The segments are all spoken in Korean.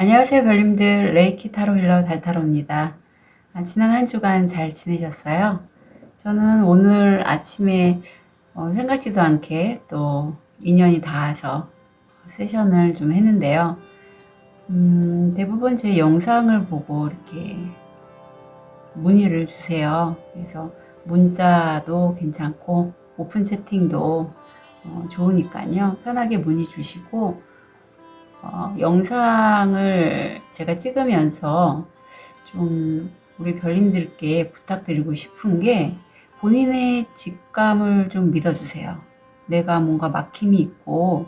안녕하세요, 별님들. 레이키 타로 힐러 달타로입니다. 지난 한 주간 잘 지내셨어요? 저는 오늘 아침에 생각지도 않게 또 인연이 닿아서 세션을 좀 했는데요. 대부분 제 영상을 보고 이렇게 문의를 주세요. 그래서 문자도 괜찮고 오픈 채팅도 좋으니까요. 편하게 문의 주시고 영상을 제가 찍으면서 좀 우리 별님들께 부탁드리고 싶은 게 본인의 직감을 좀 믿어주세요. 내가 뭔가 막힘이 있고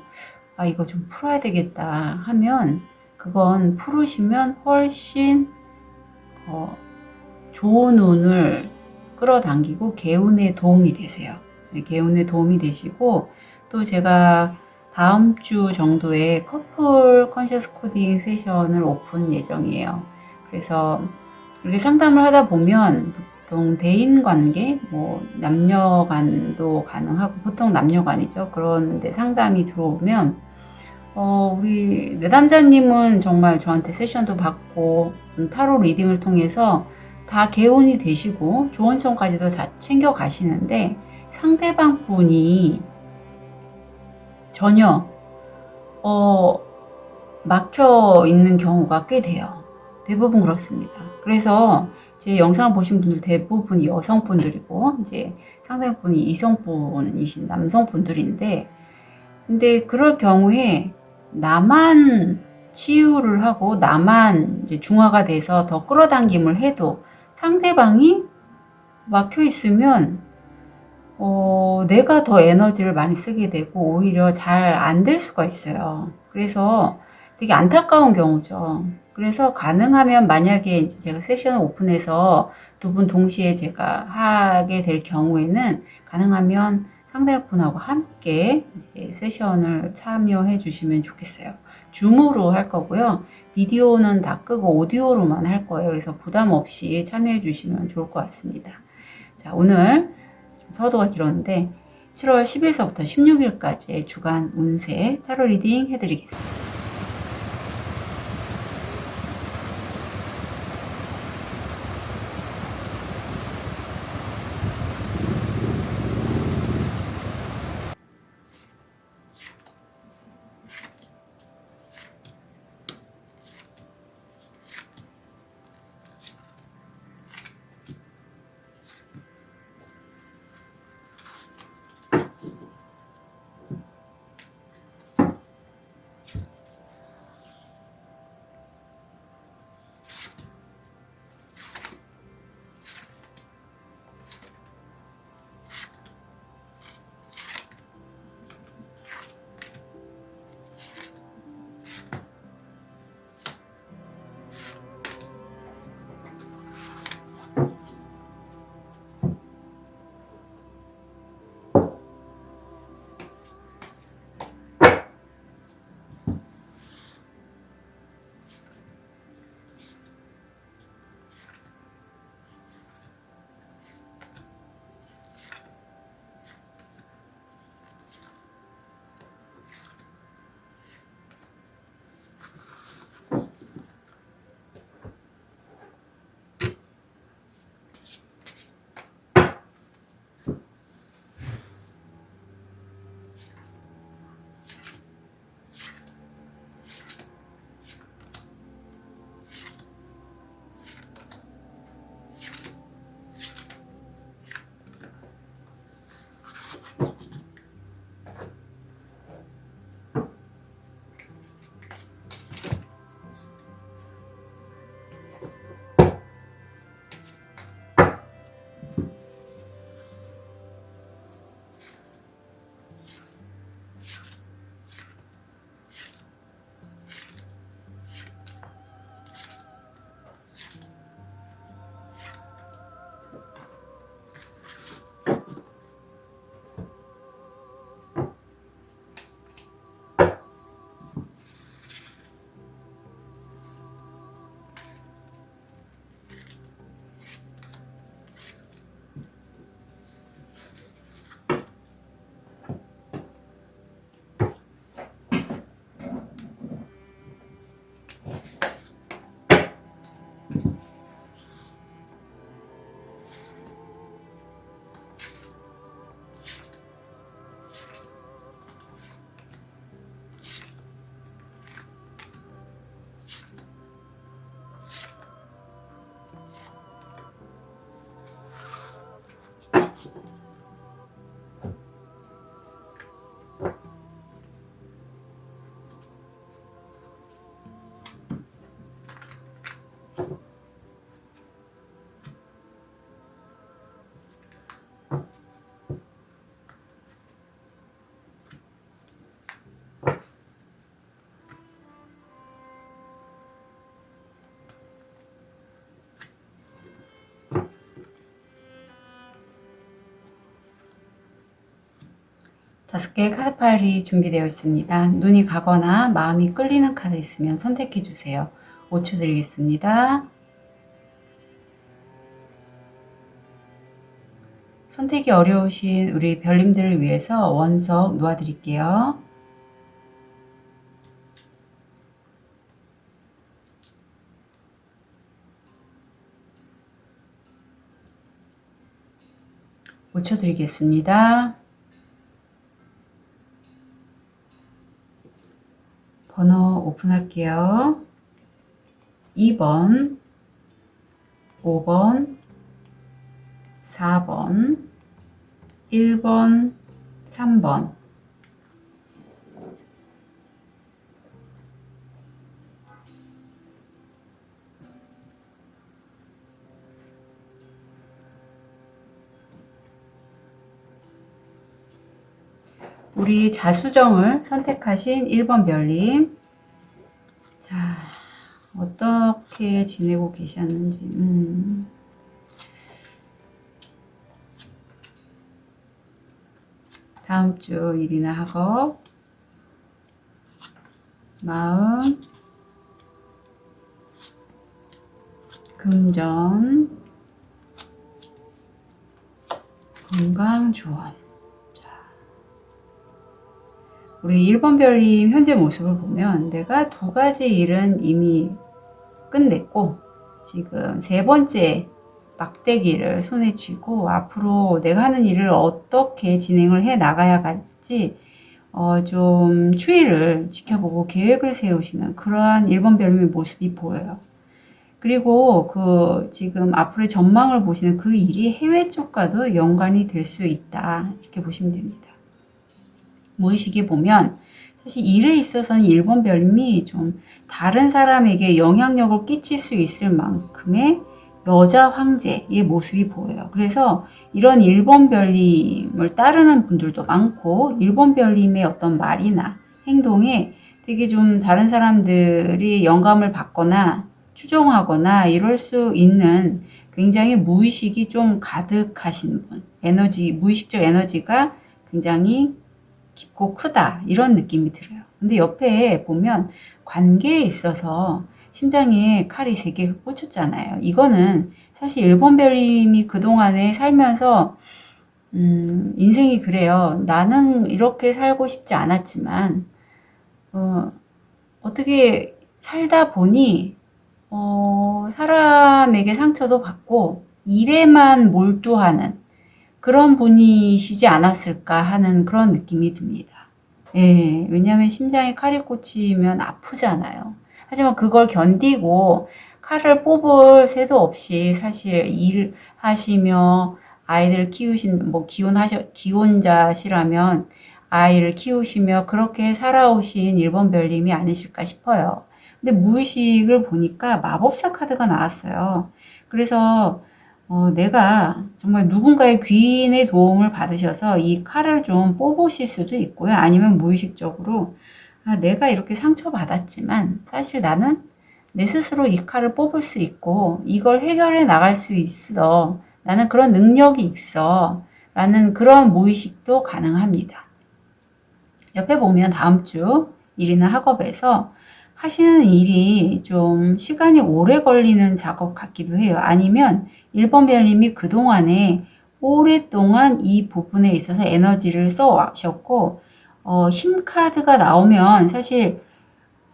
이거 좀 풀어야 되겠다 하면 그건 풀으시면 훨씬 좋은 운을 끌어당기고 개운에 도움이 되세요. 개운에 도움이 되시고 또 제가 다음 주 정도에 커플 컨셔스 코딩 세션을 오픈 예정이에요. 그래서 이렇게 상담을 하다 보면 보통 대인 관계, 뭐 남녀 간도 가능하고 보통 남녀 간이죠. 그런데 상담이 들어오면 우리 내담자님은 정말 저한테 세션도 받고 타로 리딩을 통해서 다 개운이 되시고 좋은 점까지도 챙겨 가시는데 상대방 분이 전혀 막혀 있는 경우가 꽤 돼요. 대부분 그렇습니다. 그래서 제 영상을 보신 분들 대부분 여성분들이고 이제 상대분이 이성분이신 남성분들인데 근데 그럴 경우에 나만 치유를 하고 나만 이제 중화가 돼서 더 끌어당김을 해도 상대방이 막혀 있으면 내가 더 에너지를 많이 쓰게 되고 오히려 잘 안 될 수가 있어요. 그래서 되게 안타까운 경우죠. 그래서 가능하면 만약에 이제 제가 세션을 오픈해서 두 분 동시에 제가 하게 될 경우에는 가능하면 상대분하고 함께 이제 세션을 참여해 주시면 좋겠어요. 줌으로 할 거고요. 비디오는 다 끄고 오디오로만 할 거예요. 그래서 부담 없이 참여해 주시면 좋을 것 같습니다. 자, 오늘 서도가 길었는데 7월 10일서부터 16일까지의 주간 운세 타로 리딩 해드리겠습니다. 5개의 카드 파일이 준비되어 있습니다. 눈이 가거나 마음이 끌리는 카드 있으면 선택해 주세요. 5초 드리겠습니다. 선택이 어려우신 우리 별님들을 위해서 원석 놓아드릴게요. (5초) 드리겠습니다. 번호 오픈할게요. 2번, 5번, 4번, 1번, 3번. 우리 자수정을 선택하신 1번 별님. 자, 어떻게 지내고 계셨는지. 다음 주 일이나 학업, 마음, 금전, 건강 조언. 우리 1번 별님 현재 모습을 보면 내가 2가지 일은 이미 끝냈고 지금 3번째 막대기를 손에 쥐고 앞으로 내가 하는 일을 어떻게 진행을 해 나가야 할지 좀 추이를 지켜보고 계획을 세우시는 그러한 1번 별님의 모습이 보여요. 그리고 지금 앞으로의 전망을 보시는 그 일이 해외 쪽과도 연관이 될 수 있다. 이렇게 보시면 됩니다. 무의식에 보면 사실 일에 있어서는 1번 별님이 좀 다른 사람에게 영향력을 끼칠 수 있을 만큼의 여자 황제의 모습이 보여요. 그래서 이런 1번 별님을 따르는 분들도 많고 1번 별님의 어떤 말이나 행동에 되게 좀 다른 사람들이 영감을 받거나 추종하거나 이럴 수 있는 굉장히 무의식이 좀 가득하신 분, 무의식적 에너지가 굉장히 깊고 크다 이런 느낌이 들어요. 근데 옆에 보면 관계에 있어서 심장에 칼이 3개가 꽂혔잖아요. 이거는 사실 1번 별님이 그동안에 살면서 인생이 그래요. 나는 이렇게 살고 싶지 않았지만 어떻게 살다 보니 사람에게 상처도 받고 일에만 몰두하는 그런 분이시지 않았을까 하는 그런 느낌이 듭니다. 예, 왜냐하면 심장에 칼이 꽂히면 아프잖아요. 하지만 그걸 견디고 칼을 뽑을 새도 없이 사실 일하시며 아이들을 기혼자시라면 아이를 키우시며 그렇게 살아오신 1번 별님이 아니실까 싶어요. 근데 무의식을 보니까 마법사 카드가 나왔어요. 그래서 내가 정말 누군가의 귀인의 도움을 받으셔서 이 칼을 좀 뽑으실 수도 있고요. 아니면 무의식적으로 내가 이렇게 상처받았지만 사실 나는 내 스스로 이 칼을 뽑을 수 있고 이걸 해결해 나갈 수 있어. 나는 그런 능력이 있어. 라는 그런 무의식도 가능합니다. 옆에 보면 다음 주 일이나 학업에서 하시는 일이 좀 시간이 오래 걸리는 작업 같기도 해요. 아니면 1번 별님이 그동안에 오랫동안 이 부분에 있어서 에너지를 써오셨고 힘 카드가 나오면 사실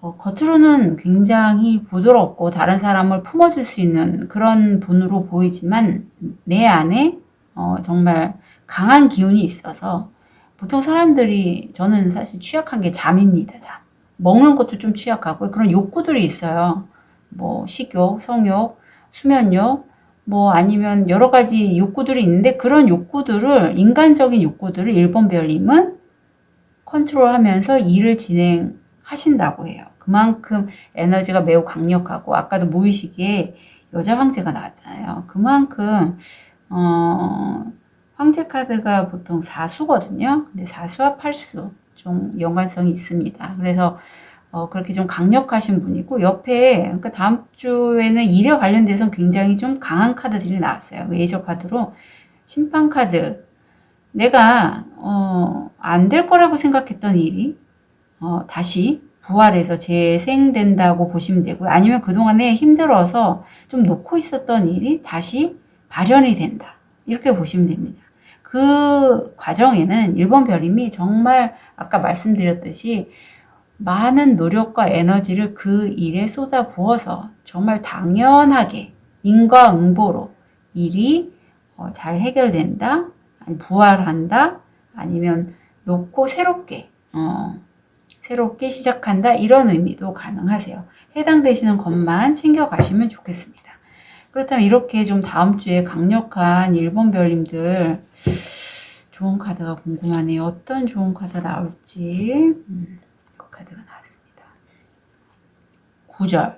겉으로는 굉장히 부드럽고 다른 사람을 품어줄 수 있는 그런 분으로 보이지만 내 안에 정말 강한 기운이 있어서 보통 사람들이 저는 사실 취약한 게 잠입니다. 잠. 먹는 것도 좀 취약하고 그런 욕구들이 있어요. 뭐 식욕, 성욕, 수면욕, 뭐 아니면 여러 가지 욕구들이 있는데 그런 욕구들을 인간적인 욕구들을 1번 별님은 컨트롤하면서 일을 진행하신다고 해요. 그만큼 에너지가 매우 강력하고, 아까도 무의식에 여자 황제가 나왔잖아요. 그만큼 황제 카드가 보통 사수거든요. 근데 사수와 팔수 좀 연관성이 있습니다. 그래서 그렇게 좀 강력하신 분이고, 옆에, 그러니까 다음 주에는 일에 관련돼서 굉장히 좀 강한 카드들이 나왔어요. 메이저 카드로 심판 카드. 내가 안 될 거라고 생각했던 일이 다시 부활해서 재생된다고 보시면 되고요. 아니면 그동안에 힘들어서 좀 놓고 있었던 일이 다시 발현이 된다. 이렇게 보시면 됩니다. 그 과정에는 1번 별임이 정말 아까 말씀드렸듯이 많은 노력과 에너지를 그 일에 쏟아 부어서 정말 당연하게 인과응보로 일이 잘 해결된다, 아니 부활한다, 아니면 놓고 새롭게 시작한다, 이런 의미도 가능하세요. 해당되시는 것만 챙겨가시면 좋겠습니다. 그렇다면 이렇게 좀 다음 주에 강력한 1번 별님들 좋은 카드가 궁금하네요. 어떤 좋은 카드 나올지. 카드가 나왔습니다. 9절.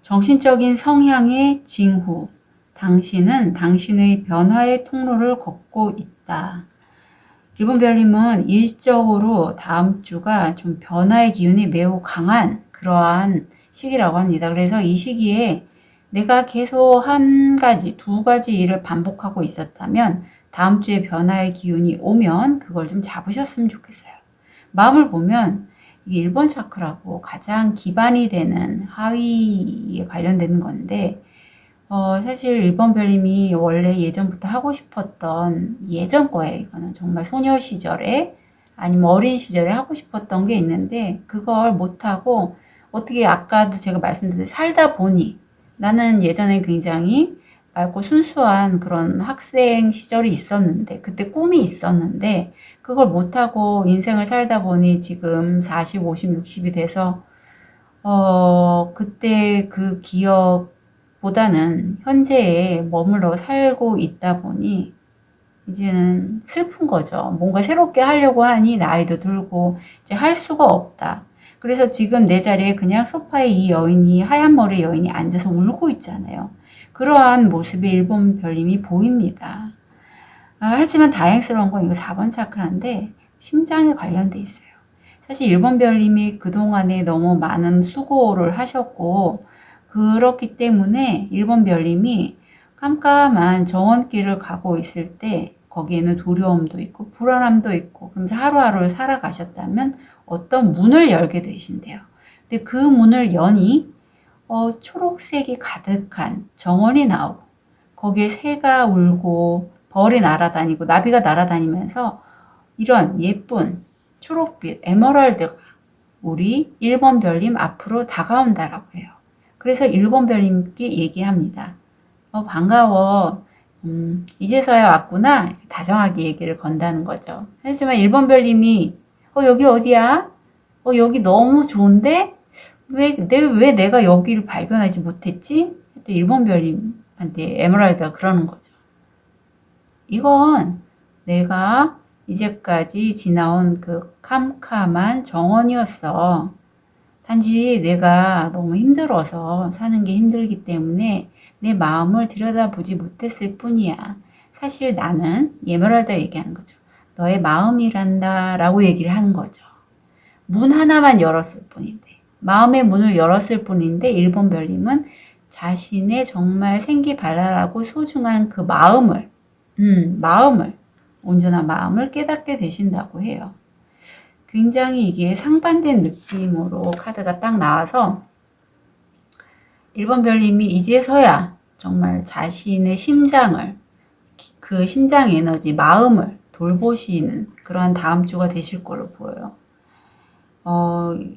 정신적인 성향의 징후. 당신은 당신의 변화의 통로를 걷고 있다. 1번 별님은 일적으로 다음 주가 좀 변화의 기운이 매우 강한 그러한 시기라고 합니다. 그래서 이 시기에 내가 계속 한 가지, 두 가지 일을 반복하고 있었다면 다음 주에 변화의 기운이 오면 그걸 좀 잡으셨으면 좋겠어요. 마음을 보면 이게 1번 차크라고 가장 기반이 되는 하위에 관련되는 건데, 사실 1번 별님이 원래 예전부터 하고 싶었던 예전 거예요. 이거는 정말 소녀 시절에 아니면 어린 시절에 하고 싶었던 게 있는데 그걸 못하고 어떻게 아까도 제가 말씀드린 살다 보니 나는 예전에 굉장히 맑고 순수한 그런 학생 시절이 있었는데 그때 꿈이 있었는데 그걸 못하고 인생을 살다 보니 지금 40, 50, 60이 돼서 그때 그 기억보다는 현재에 머물러 살고 있다 보니 이제는 슬픈 거죠. 뭔가 새롭게 하려고 하니 나이도 들고 이제 할 수가 없다. 그래서 지금 내 자리에 그냥 소파에 이 여인이, 하얀 머리 여인이 앉아서 울고 있잖아요. 그러한 모습의 1번 별님이 보입니다. 하지만 다행스러운 건 이거 4번 차크라인데 심장에 관련돼 있어요. 사실 1번 별님이 그동안에 너무 많은 수고를 하셨고 그렇기 때문에 1번 별님이 깜깜한 정원길을 가고 있을 때 거기에는 두려움도 있고 불안함도 있고 그러면서 하루하루를 살아가셨다면 어떤 문을 열게 되신대요. 근데 그 문을 여니 초록색이 가득한 정원이 나오고 거기에 새가 울고 벌이 날아다니고 나비가 날아다니면서 이런 예쁜 초록빛 에메랄드가 우리 1번 별님 앞으로 다가온다라고 해요. 그래서 1번 별님께 얘기합니다. 반가워. 이제서야 왔구나. 다정하게 얘기를 건다는 거죠. 하지만 1번 별님이 여기 어디야? 여기 너무 좋은데? 왜 내가 여기를 발견하지 못했지? 또 1번 별님한테 에메랄드가 그러는 거죠. 이건 내가 이제까지 지나온 그 캄캄한 정원이었어. 단지 내가 너무 힘들어서 사는 게 힘들기 때문에 내 마음을 들여다보지 못했을 뿐이야. 사실 나는 에메랄드가 얘기하는 거죠. 너의 마음이란다 라고 얘기를 하는 거죠. 문 하나만 열었을 뿐인데 마음의 문을 열었을 뿐인데 1번 별님은 자신의 정말 생기발랄하고 소중한 그 마음을 온전한 마음을 깨닫게 되신다고 해요. 굉장히 이게 상반된 느낌으로 카드가 딱 나와서 1번 별님이 이제서야 정말 자신의 심장을 그 심장 에너지, 마음을 돌보시는 그런 다음 주가 되실 걸로 보여요.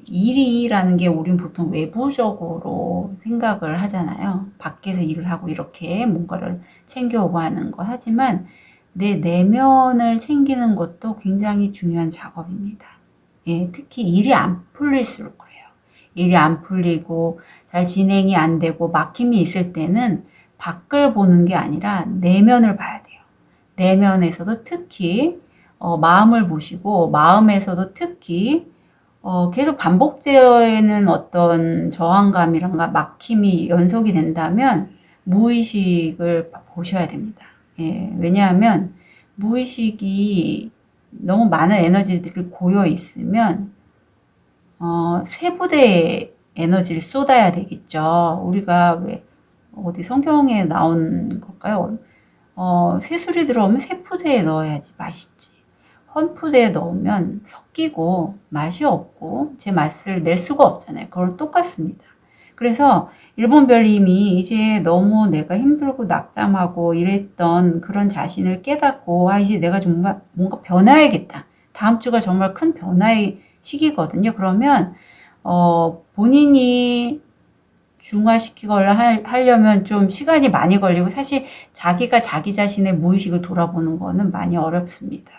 일이라는 게 우린 보통 외부적으로 생각을 하잖아요. 밖에서 일을 하고 이렇게 뭔가를 챙겨오고 하는 거. 하지만 내 내면을 챙기는 것도 굉장히 중요한 작업입니다. 예, 특히 일이 안 풀릴수록 그래요. 일이 안 풀리고 잘 진행이 안 되고 막힘이 있을 때는 밖을 보는 게 아니라 내면을 봐야 돼요. 내면에서도 특히 마음을 보시고 마음에서도 특히 계속 반복되는 어떤 저항감이란가 막힘이 연속이 된다면 무의식을 보셔야 됩니다. 예, 왜냐하면 무의식이 너무 많은 에너지들이 고여 있으면 세부대의 에너지를 쏟아야 되겠죠. 우리가 왜 어디 성경에 나온 걸까요? 새술이 들어오면 세푸대에 넣어야지 맛있지. 헌푸대에 넣으면 섞이고 맛이 없고 제 맛을 낼 수가 없잖아요. 그건 똑같습니다. 그래서 일본 별님이 이제 너무 내가 힘들고 낙담하고 이랬던 그런 자신을 깨닫고 이제 내가 정말 뭔가 변화해야겠다. 다음 주가 정말 큰 변화의 시기거든요. 그러면 본인이 중화시키거나 하려면 좀 시간이 많이 걸리고 사실 자기가 자기 자신의 무의식을 돌아보는 거는 많이 어렵습니다.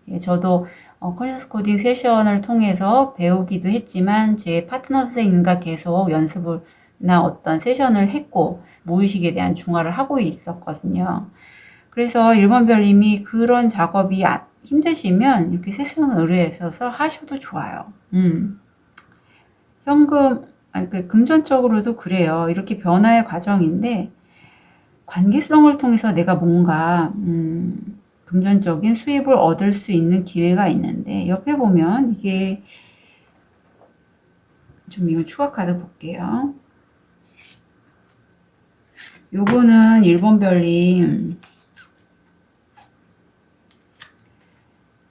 예, 저도 컨셔스 코딩 세션을 통해서 배우기도 했지만 제 파트너 선생님과 계속 연습을나 어떤 세션을 했고 무의식에 대한 중화를 하고 있었거든요. 그래서 일본 별님이 그런 작업이 힘드시면 이렇게 세션을 의뢰해서 하셔도 좋아요. 금전적으로도 그래요. 이렇게 변화의 과정인데 관계성을 통해서 내가 뭔가 금전적인 수입을 얻을 수 있는 기회가 있는데 옆에 보면 이게 좀 이거 추가 카드 볼게요. 요거는 일본 별님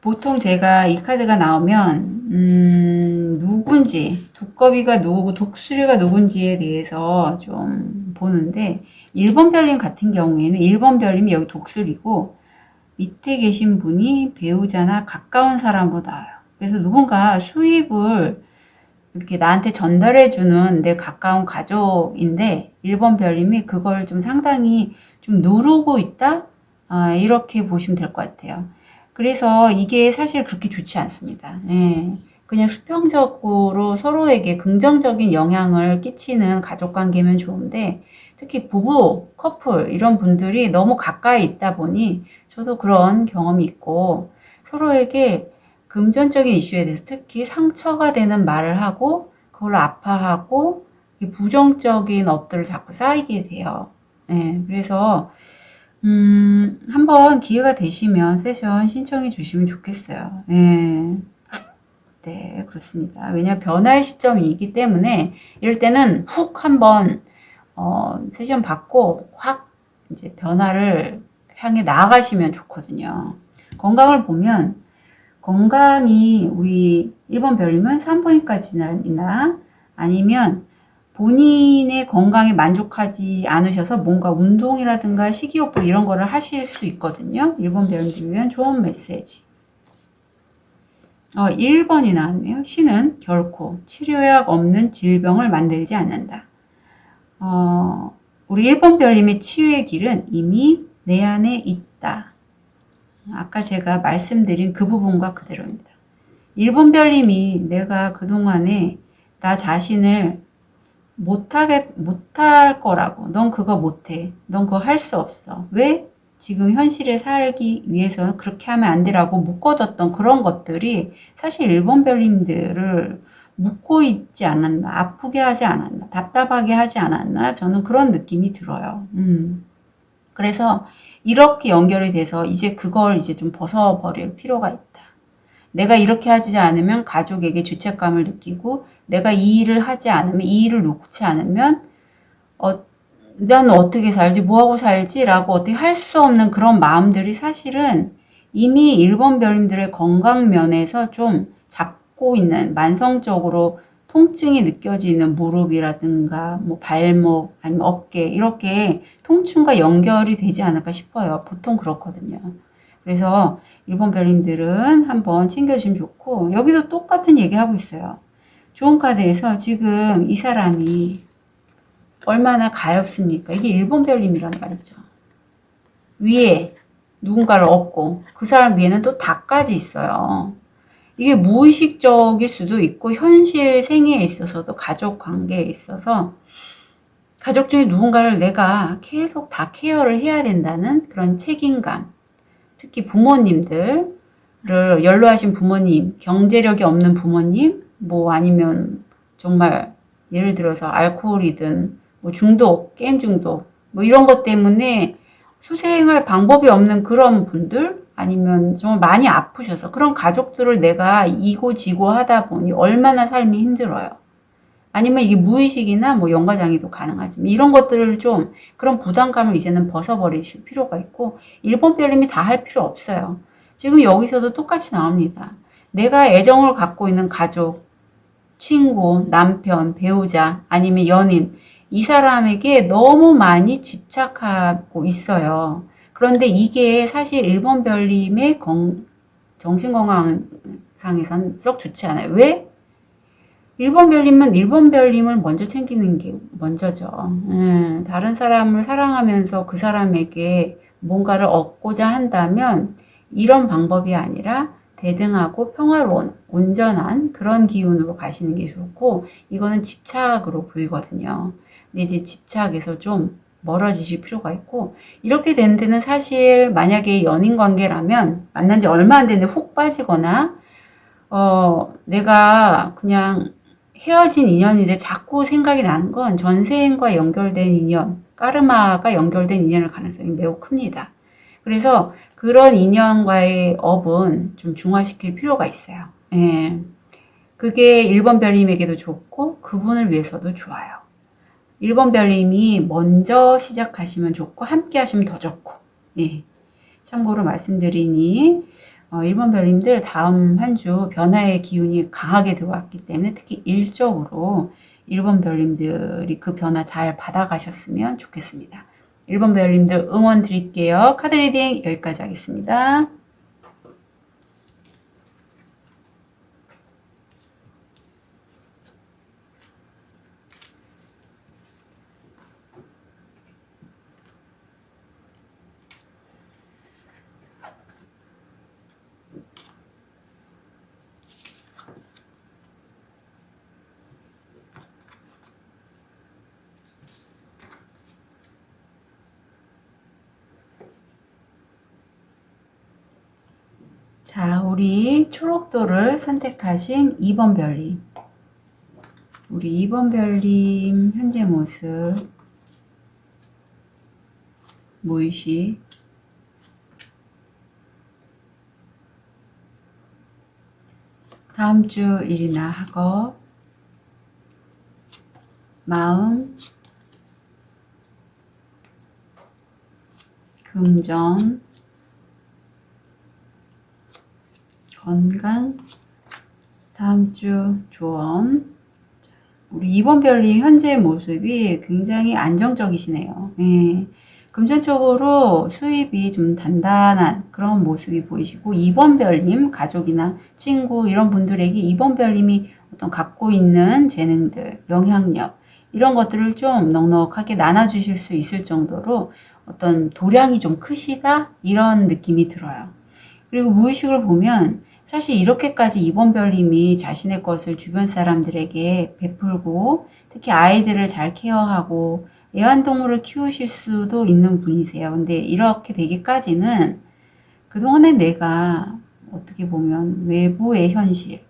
보통 제가 이 카드가 나오면 누군지 두꺼비가 누구고 독수리가 누군지에 대해서 좀 보는데 1번 별님 같은 경우에는 1번 별님이 여기 독수리고 밑에 계신 분이 배우자나 가까운 사람으로 나와요. 그래서 누군가 수입을 이렇게 나한테 전달해주는 내 가까운 가족인데 1번 별님이 그걸 좀 상당히 좀 누르고 있다? 이렇게 보시면 될 것 같아요. 그래서 이게 사실 그렇게 좋지 않습니다. 예, 그냥 수평적으로 서로에게 긍정적인 영향을 끼치는 가족관계면 좋은데 특히 부부, 커플 이런 분들이 너무 가까이 있다 보니 저도 그런 경험이 있고 서로에게 금전적인 이슈에 대해서 특히 상처가 되는 말을 하고 그걸로 아파하고 부정적인 업들을 자꾸 쌓이게 돼요. 예, 그래서 한번 기회가 되시면 세션 신청해 주시면 좋겠어요. 예. 네, 그렇습니다. 왜냐면 변화의 시점이기 때문에 이럴 때는 훅 한번 세션 받고 확 이제 변화를 향해 나아가시면 좋거든요. 건강을 보면 건강이 우리 1번 별님은 산부인과 진단이나 아니면 본인의 건강에 만족하지 않으셔서 뭔가 운동이라든가 식이요법 이런 거를 하실 수 있거든요. 1번 별님들 위한 좋은 메시지. 1번이 나왔네요. 신은 결코 치료약 없는 질병을 만들지 않는다. 우리 1번 별님의 치유의 길은 이미 내 안에 있다. 아까 제가 말씀드린 그 부분과 그대로입니다. 1번 별님이 내가 그동안에 나 자신을 못할 거라고. 넌 그거 못해. 넌 그거 할 수 없어. 왜? 지금 현실에 살기 위해서는 그렇게 하면 안 되라고 묶어뒀던 그런 것들이 사실 1번 별님들을 묶고 있지 않았나, 아프게 하지 않았나, 답답하게 하지 않았나, 저는 그런 느낌이 들어요. 그래서 이렇게 연결이 돼서 이제 그걸 이제 좀 벗어버릴 필요가 있다. 내가 이렇게 하지 않으면 가족에게 죄책감을 느끼고 내가 이 일을 하지 않으면 이 일을 놓지 않으면 나는 어떻게 살지 뭐하고 살지 라고 어떻게 할 수 없는 그런 마음들이 사실은 이미 1번 별님들의 건강 면에서 좀 잡고 있는 만성적으로 통증이 느껴지는 무릎이라든가 뭐 발목 아니면 어깨 이렇게 통증과 연결이 되지 않을까 싶어요. 보통 그렇거든요. 그래서 1번 별님들은 한번 챙겨주시면 좋고 여기도 똑같은 얘기하고 있어요. 좋은 카드에서 지금 이 사람이 얼마나 가엾습니까? 이게 1번 별님이란 말이죠. 위에 누군가를 얻고 그 사람 위에는 또 닭까지 있어요. 이게 무의식적일 수도 있고 현실 생애에 있어서도 가족 관계에 있어서 가족 중에 누군가를 내가 계속 다 케어를 해야 된다는 그런 책임감. 특히 부모님들을 연로하신 부모님, 경제력이 없는 부모님, 뭐 아니면 정말 예를 들어서 알코올이든 뭐 중독, 게임 중독 뭐 이런 것 때문에 소생할 방법이 없는 그런 분들 아니면 정말 많이 아프셔서 그런 가족들을 내가 이고지고 하다 보니 얼마나 삶이 힘들어요. 아니면 이게 무의식이나 뭐 연과장애도 가능하지만 이런 것들을 좀 그런 부담감을 이제는 벗어버리실 필요가 있고 일본 별님이 다 할 필요 없어요. 지금 여기서도 똑같이 나옵니다. 내가 애정을 갖고 있는 가족, 친구, 남편, 배우자 아니면 연인 이 사람에게 너무 많이 집착하고 있어요. 그런데 이게 사실 일본 별님의 정신건강상에선 썩 좋지 않아요. 왜? 일본 별님은 일본 별님을 먼저 챙기는 게 먼저죠. 다른 사람을 사랑하면서 그 사람에게 뭔가를 얻고자 한다면 이런 방법이 아니라 대등하고 평화로운, 온전한 그런 기운으로 가시는 게 좋고, 이거는 집착으로 보이거든요. 근데 이제 집착에서 좀 멀어지실 필요가 있고, 이렇게 된 데는 사실 만약에 연인 관계라면 만난 지 얼마 안 됐는데 훅 빠지거나, 내가 그냥 헤어진 인연인데 자꾸 생각이 나는 건 전생과 연결된 인연, 까르마가 연결된 인연일 가능성이 매우 큽니다. 그래서 그런 인연과의 업은 좀 중화시킬 필요가 있어요. 예. 그게 1번 별님에게도 좋고 그분을 위해서도 좋아요. 1번 별님이 먼저 시작하시면 좋고 함께 하시면 더 좋고. 예. 참고로 말씀드리니 1번 별님들 다음 한 주 변화의 기운이 강하게 들어왔기 때문에 특히 일적으로 1번 별님들이 그 변화 잘 받아가셨으면 좋겠습니다. 1번 별님들 응원 드릴게요. 카드 리딩 여기까지 하겠습니다. 자, 우리 초록도를 선택하신 2번 별님. 우리 2번 별님 현재 모습, 무의식, 다음 주 일이나 학업, 마음, 금전, 건강, 다음 주 조언. 우리 2번 별님 현재 모습이 굉장히 안정적이시네요. 예. 금전적으로 수입이 좀 단단한 그런 모습이 보이시고 2번 별님 가족이나 친구 이런 분들에게 2번 별님이 어떤 갖고 있는 재능들, 영향력 이런 것들을 좀 넉넉하게 나눠주실 수 있을 정도로 어떤 도량이 좀 크시다 이런 느낌이 들어요. 그리고 무의식을 보면 사실 이렇게까지 2번 별님이 자신의 것을 주변 사람들에게 베풀고 특히 아이들을 잘 케어하고 애완동물을 키우실 수도 있는 분이세요. 근데 이렇게 되기까지는 그동안에 내가 어떻게 보면 외부의 현실,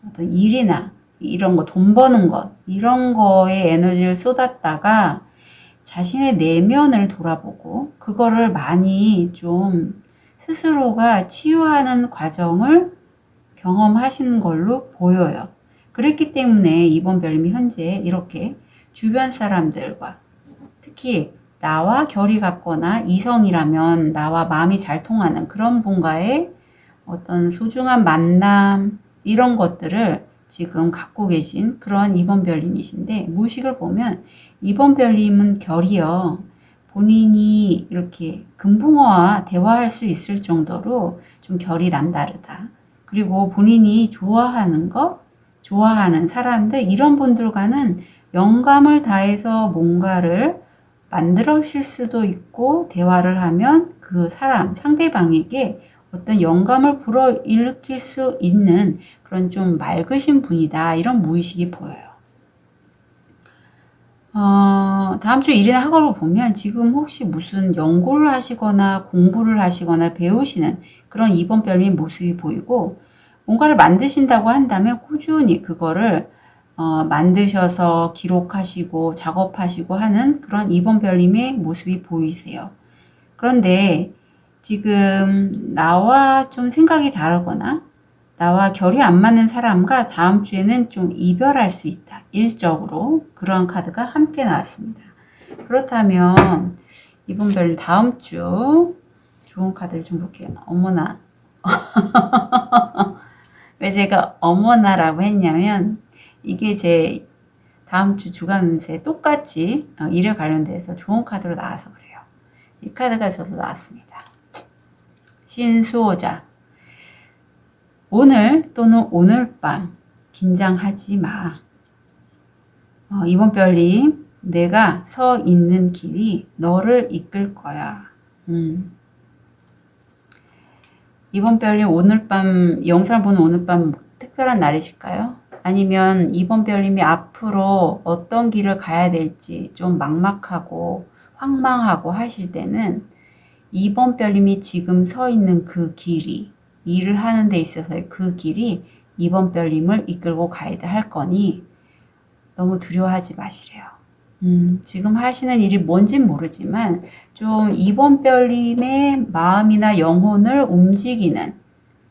어떤 일이나 이런 거, 돈 버는 것, 이런 거에 에너지를 쏟았다가 자신의 내면을 돌아보고 그거를 많이 좀 스스로가 치유하는 과정을 경험하시는 걸로 보여요. 그렇기 때문에 이번 별님이 현재 이렇게 주변 사람들과 특히 나와 결이 같거나 이성이라면 나와 마음이 잘 통하는 그런 분과의 어떤 소중한 만남 이런 것들을 지금 갖고 계신 그런 이번 별님이신데 무의식을 보면 이번 별님은 결이요. 본인이 이렇게 금붕어와 대화할 수 있을 정도로 좀 결이 남다르다. 그리고 본인이 좋아하는 것, 좋아하는 사람들 이런 분들과는 영감을 다해서 뭔가를 만들어실 수도 있고 대화를 하면 그 사람, 상대방에게 어떤 영감을 불어일으킬 수 있는 그런 좀 맑으신 분이다. 이런 무의식이 보여요. 다음 주 일이나 학업을 보면 지금 혹시 무슨 연구를 하시거나 공부를 하시거나 배우시는 그런 2번 별님 모습이 보이고 뭔가를 만드신다고 한다면 꾸준히 그거를 만드셔서 기록하시고 작업하시고 하는 그런 2번 별님의 모습이 보이세요. 그런데 지금 나와 좀 생각이 다르거나 나와 결이 안 맞는 사람과 다음 주에는 좀 이별할 수 있다. 일적으로 그런 카드가 함께 나왔습니다. 그렇다면 2번 별님 다음 주 좋은 카드를 좀 볼게요. 어머나. 왜 제가 어머나라고 했냐면 이게 제 다음 주 주간 운세 똑같이 일에 관련돼서 좋은 카드로 나와서 그래요. 이 카드가 저도 나왔습니다. 신수호자. 오늘 또는 오늘 밤 긴장하지 마. 이번 별님, 내가 서 있는 길이 너를 이끌 거야. 이번 별님 오늘 밤, 영상을 보는 오늘 밤 특별한 날이실까요? 아니면 이번 별님이 앞으로 어떤 길을 가야 될지 좀 막막하고 황망하고 하실 때는 이번 별님이 지금 서 있는 그 길이, 일을 하는 데 있어서의 그 길이 이번 별님을 이끌고 가야 할 거니 너무 두려워하지 마시래요. 지금 하시는 일이 뭔진 모르지만 좀 이번 별님의 마음이나 영혼을 움직이는,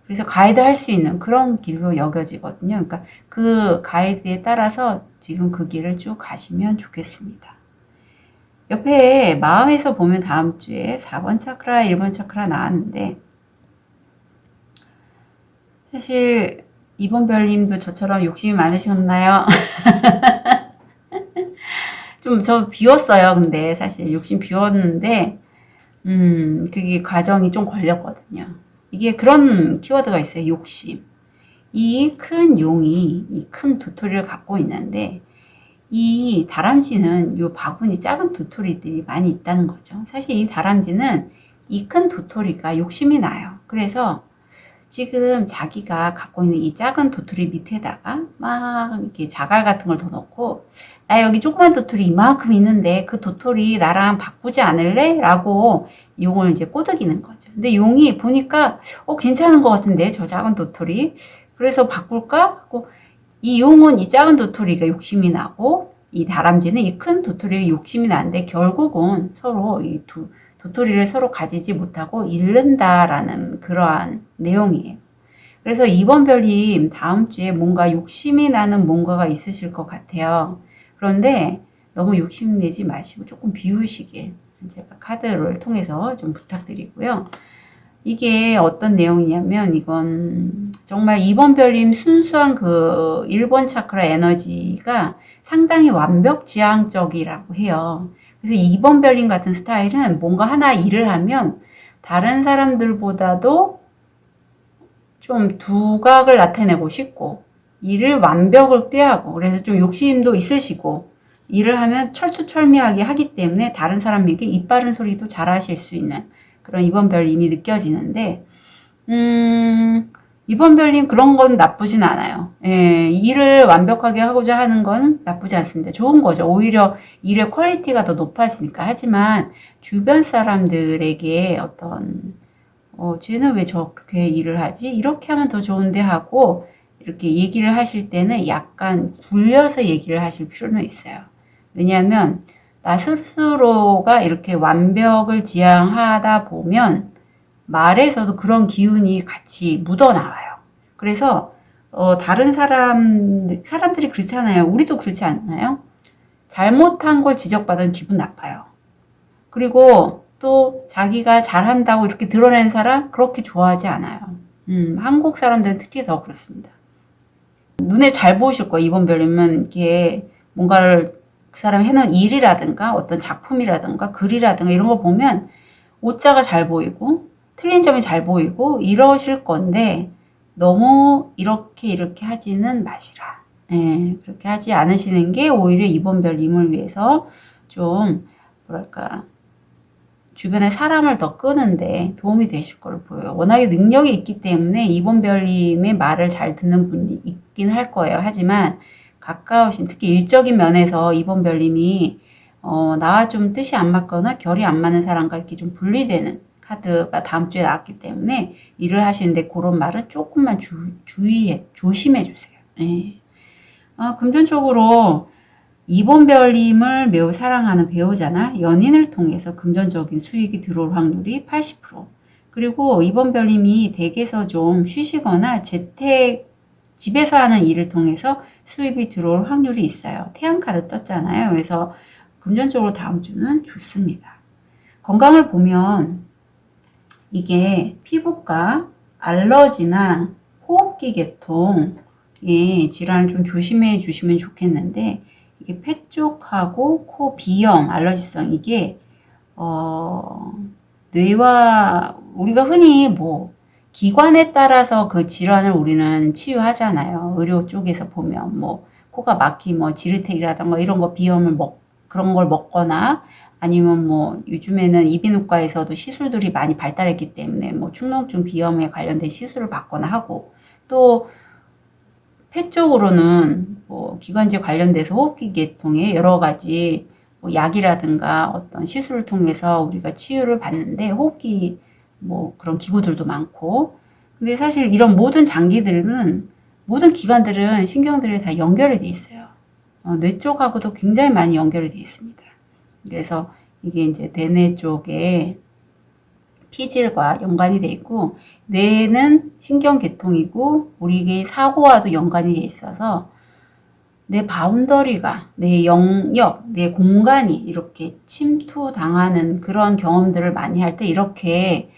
그래서 가이드 할 수 있는 그런 길로 여겨지거든요. 그러니까 그 가이드에 따라서 지금 그 길을 쭉 가시면 좋겠습니다. 옆에 마음에서 보면 다음 주에 4번 차크라, 1번 차크라 나왔는데 사실 이번 별님도 저처럼 욕심이 많으셨나요? 좀 저 비웠어요. 근데 사실 욕심 비웠는데 그게 과정이 좀 걸렸거든요. 이게 그런 키워드가 있어요. 욕심. 이 큰 용이 이 큰 도토리를 갖고 있는데 이 다람쥐는 요 바구니 작은 도토리들이 많이 있다는 거죠. 사실 이 다람쥐는 이 큰 도토리가 욕심이 나요. 그래서 지금 자기가 갖고 있는 이 작은 도토리 밑에다가 막 이렇게 자갈 같은 걸 더 넣고 나 여기 조그만 도토리 이만큼 있는데 그 도토리 나랑 바꾸지 않을래? 라고 용을 이제 꼬드기는 거죠. 근데 용이 보니까 괜찮은 것 같은데 저 작은 도토리 그래서 바꿀까? 하고 이 용은 이 작은 도토리가 욕심이 나고 이 다람쥐는 이 큰 도토리가 욕심이 나는데 결국은 서로 이 도토리를 서로 가지지 못하고 잃는다라는 그러한 내용이에요. 그래서 이번 별님 다음 주에 뭔가 욕심이 나는 뭔가가 있으실 것 같아요. 그런데 너무 욕심내지 마시고 조금 비우시길 제가 카드를 통해서 좀 부탁드리고요. 이게 어떤 내용이냐면 이건 정말 이번 별님 순수한 그 1번 차크라 에너지가 상당히 완벽지향적이라고 해요. 그래서 2번 별님 같은 스타일은 뭔가 하나 일을 하면 다른 사람들보다도 좀 두각을 나타내고 싶고 일을 완벽을 꾀하고 그래서 좀 욕심도 있으시고 일을 하면 철두철미하게 하기 때문에 다른 사람에게 입 바른 소리도 잘 하실 수 있는 그런 2번 별님이 느껴지는데 이번 별님 그런 건 나쁘진 않아요. 예, 일을 완벽하게 하고자 하는 건 나쁘지 않습니다. 좋은 거죠. 오히려 일의 퀄리티가 더 높아지니까. 하지만 주변 사람들에게 어떤 쟤는 왜 저렇게 일을 하지? 이렇게 하면 더 좋은데 하고 이렇게 얘기를 하실 때는 약간 굴려서 얘기를 하실 필요는 있어요. 왜냐하면 나 스스로가 이렇게 완벽을 지향하다 보면 말에서도 그런 기운이 같이 묻어나와요. 그래서 다른 사람들이 그렇잖아요. 우리도 그렇지 않나요? 잘못한 걸 지적받으면 기분 나빠요. 그리고 또 자기가 잘한다고 이렇게 드러낸 사람 그렇게 좋아하지 않아요. 한국 사람들은 특히 더 그렇습니다. 눈에 잘 보이실 거예요. 이번 별님은 이렇게 뭔가를 그 사람이 해놓은 일이라든가 어떤 작품이라든가 글이라든가 이런 걸 보면 오자가 잘 보이고 틀린 점이 잘 보이고 이러실 건데 너무 이렇게 하지는 마시라. 예, 그렇게 하지 않으시는 게 오히려 이번 별님을 위해서 좀 뭐랄까 주변에 사람을 더 끄는데 도움이 되실 걸로 보여요. 워낙에 능력이 있기 때문에 이번 별님의 말을 잘 듣는 분이 있긴 할 거예요. 하지만 가까우신 특히 일적인 면에서 이번 별님이 나와 좀 뜻이 안 맞거나 결이 안 맞는 사람과 이렇게 좀 분리되는 카드가 다음 주에 나왔기 때문에 일을 하시는데 그런 말은 조금만 조심해 주세요. 예. 금전적으로 이본별님을 매우 사랑하는 배우자나 연인을 통해서 금전적인 수익이 들어올 확률이 80%. 그리고 이본별님이 댁에서 좀 쉬시거나 집에서 하는 일을 통해서 수입이 들어올 확률이 있어요. 태양카드 떴잖아요. 그래서 금전적으로 다음 주는 좋습니다. 건강을 보면 이게 피부과, 알러지나 호흡기 계통의 질환을 좀 조심해 주시면 좋겠는데, 이게 폐 쪽하고 코 비염, 알러지성, 이게 뇌와 우리가 흔히 뭐 기관에 따라서 그 질환을 우리는 치유하잖아요. 의료 쪽에서 보면 뭐 코가 막히 뭐 지르텍이라던가 이런 거 비염을 그런 걸 먹거나, 아니면 뭐 요즘에는 이비인후과에서도 시술들이 많이 발달했기 때문에 뭐 축농증 비염에 관련된 시술을 받거나 하고, 또 폐 쪽으로는 뭐 기관지 관련돼서 호흡기 계통의 여러 가지 뭐 약이라든가 어떤 시술을 통해서 우리가 치유를 받는데, 호흡기 뭐 그런 기구들도 많고. 근데 사실 이런 모든 장기들은, 모든 기관들은 신경들이 다 연결이 돼 있어요. 뇌 쪽하고도 굉장히 많이 연결이 돼 있습니다. 그래서 이게 이제 대뇌 쪽에 피질과 연관이 돼 있고, 뇌는 신경계통이고 우리의 사고와도 연관이 돼 있어서 내 바운더리가, 내 영역, 내 공간이 이렇게 침투당하는 그런 경험들을 많이 할 때 이렇게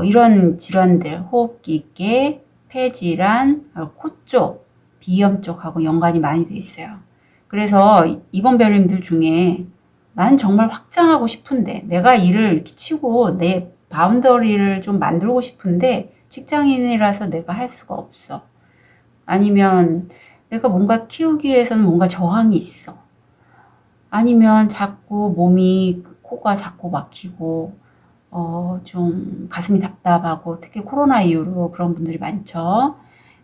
이런 질환들, 호흡기계, 폐질환, 코 쪽, 비염 쪽하고 연관이 많이 돼 있어요. 그래서 이번 별님들 중에 난 정말 확장하고 싶은데, 내가 일을 이렇게 치고 내 바운더리를 좀 만들고 싶은데 직장인이라서 내가 할 수가 없어. 아니면 내가 뭔가 키우기 위해서는 뭔가 저항이 있어. 아니면 자꾸 코가 자꾸 막히고, 좀 가슴이 답답하고, 특히 코로나 이후로 그런 분들이 많죠.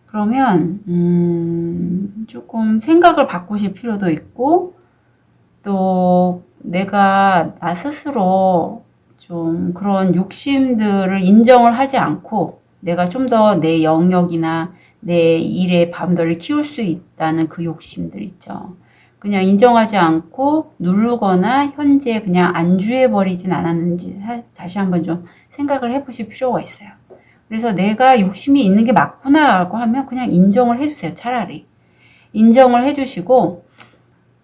그러면, 조금 생각을 바꾸실 필요도 있고, 또 내가 나 스스로 좀 그런 욕심들을 인정을 하지 않고, 내가 좀 더 내 영역이나 내 일의 바운더리를 키울 수 있다는 그 욕심들 있죠. 그냥 인정하지 않고 누르거나 현재 그냥 안주해버리진 않았는지 다시 한번 좀 생각을 해보실 필요가 있어요. 그래서 내가 욕심이 있는 게 맞구나라고 하면 그냥 인정을 해주세요. 차라리 인정을 해주시고,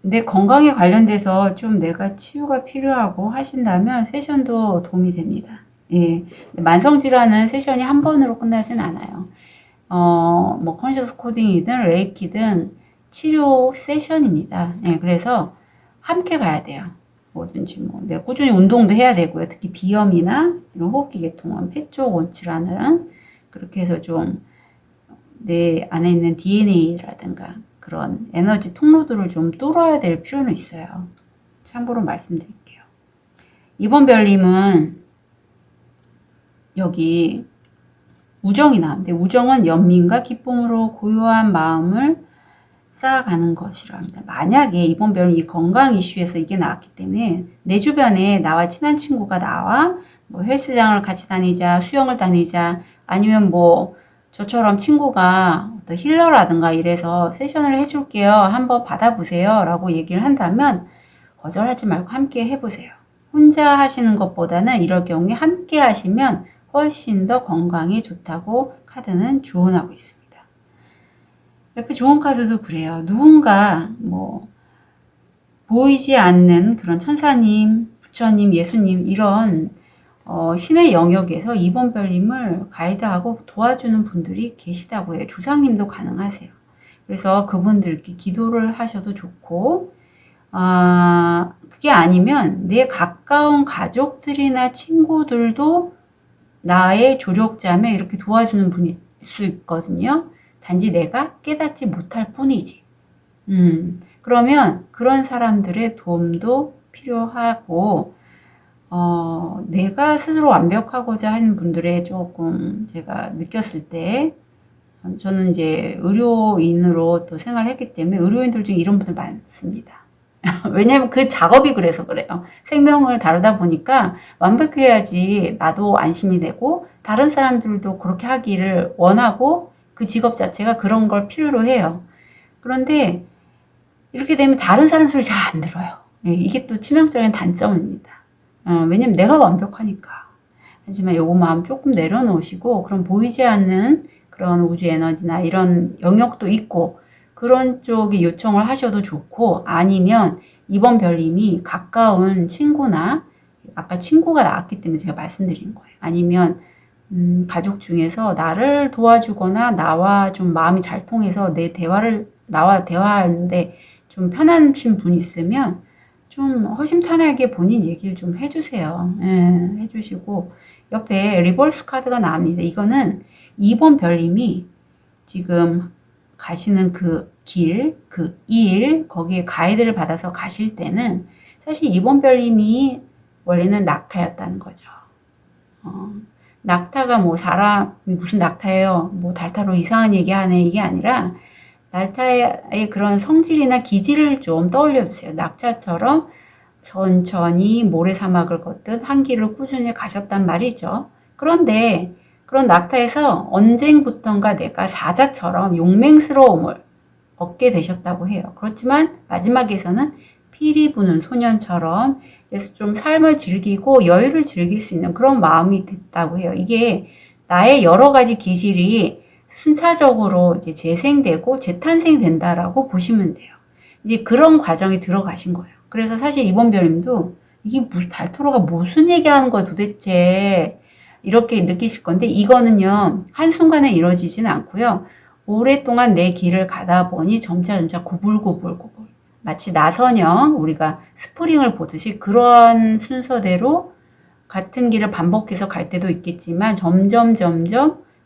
내 건강에 관련돼서 좀 내가 치유가 필요하고 하신다면 세션도 도움이 됩니다. 예. 만성질환은 세션이 한 번으로 끝나진 않아요. 뭐 컨셔스 코딩이든 레이키든 치료 세션입니다. 예, 그래서 함께 가야 돼요. 뭐든지 뭐 내가 꾸준히 운동도 해야 되고요. 특히 비염이나 이런 호흡기 계통은 폐 쪽 원질환은 그렇게 해서 좀 내 안에 있는 DNA라든가 그런 에너지 통로들을 좀 뚫어야 될 필요는 있어요. 참고로 말씀드릴게요. 이번 별님은 여기 우정이 나오는데, 우정은 연민과 기쁨으로 고요한 마음을 쌓아가는 것이라 합니다. 만약에 이번 별은 이 건강 이슈에서 이게 나왔기 때문에 내 주변에 나와 친한 친구가 나와 뭐 헬스장을 같이 다니자, 수영을 다니자, 아니면 뭐 저처럼 친구가 어떤 힐러라든가 이래서 세션을 해줄게요, 한번 받아보세요 라고 얘기를 한다면 거절하지 말고 함께 해보세요. 혼자 하시는 것보다는 이럴 경우에 함께 하시면 훨씬 더 건강에 좋다고 카드는 조언하고 있습니다. 옆에 좋은 카드도 그래요. 누군가 뭐 보이지 않는 그런 천사님, 부처님, 예수님 이런 신의 영역에서 이번 별님을 가이드하고 도와주는 분들이 계시다고 해요. 조상님도 가능하세요. 그래서 그분들께 기도를 하셔도 좋고, 그게 아니면 내 가까운 가족들이나 친구들도 나의 조력자면 이렇게 도와주는 분일 수 있거든요. 단지 내가 깨닫지 못할 뿐이지. 그러면 그런 사람들의 도움도 필요하고, 내가 스스로 완벽하고자 하는 분들의 조금 제가 느꼈을 때, 저는 이제 의료인으로 또 생활했기 때문에 의료인들 중에 이런 분들 많습니다. 왜냐면 그 작업이 그래서 그래요. 생명을 다루다 보니까 완벽해야지 나도 안심이 되고 다른 사람들도 그렇게 하기를 원하고 그 직업 자체가 그런 걸 필요로 해요. 그런데 이렇게 되면 다른 사람 소리 잘 안 들어요. 예, 이게 또 치명적인 단점입니다. 왜냐면 내가 완벽하니까. 하지만 요거 마음 조금 내려놓으시고 그런 보이지 않는 그런 우주 에너지나 이런 영역도 있고 그런 쪽에 요청을 하셔도 좋고 아니면 이번 별님이 가까운 친구나 아까 친구가 나왔기 때문에 제가 말씀드린 거예요. 아니면 가족 중에서 나를 도와주거나 나와 좀 마음이 잘 통해서 나와 대화하는데 좀 편하신 분이 있으면 좀 허심탄회하게 본인 얘기를 좀 해주세요. 예, 해주시고 옆에 리버스 카드가 나옵니다. 이거는 2번 별님이 지금 가시는 그 길, 그 일, 거기에 가이드를 받아서 가실 때는 사실 2번 별님이 원래는 낙타였다는 거죠. 낙타가 뭐 사람이 무슨 낙타예요? 뭐 달타로 이상한 얘기 하네 이게 아니라 낙타의 그런 성질이나 기질을 좀 떠올려 주세요. 낙타처럼 천천히 모래사막을 걷듯 한 길을 꾸준히 가셨단 말이죠. 그런데 그런 낙타에서 언젠부턴가 내가 사자처럼 용맹스러움을 얻게 되셨다고 해요. 그렇지만 마지막에서는 피리 부는 소년처럼 그래서 좀 삶을 즐기고 여유를 즐길 수 있는 그런 마음이 됐다고 해요. 이게 나의 여러 가지 기질이 순차적으로 이제 재생되고 재탄생된다라고 보시면 돼요. 이제 그런 과정에 들어가신 거예요. 그래서 사실 이번 별님도 이게 달토로가 무슨 얘기하는 거야 도대체 이렇게 느끼실 건데 이거는요 한순간에 이루어지진 않고요. 오랫동안 내 길을 가다 보니 점차 구불구불 마치 나선형 우리가 스프링을 보듯이 그런 순서대로 같은 길을 반복해서 갈 때도 있겠지만 점점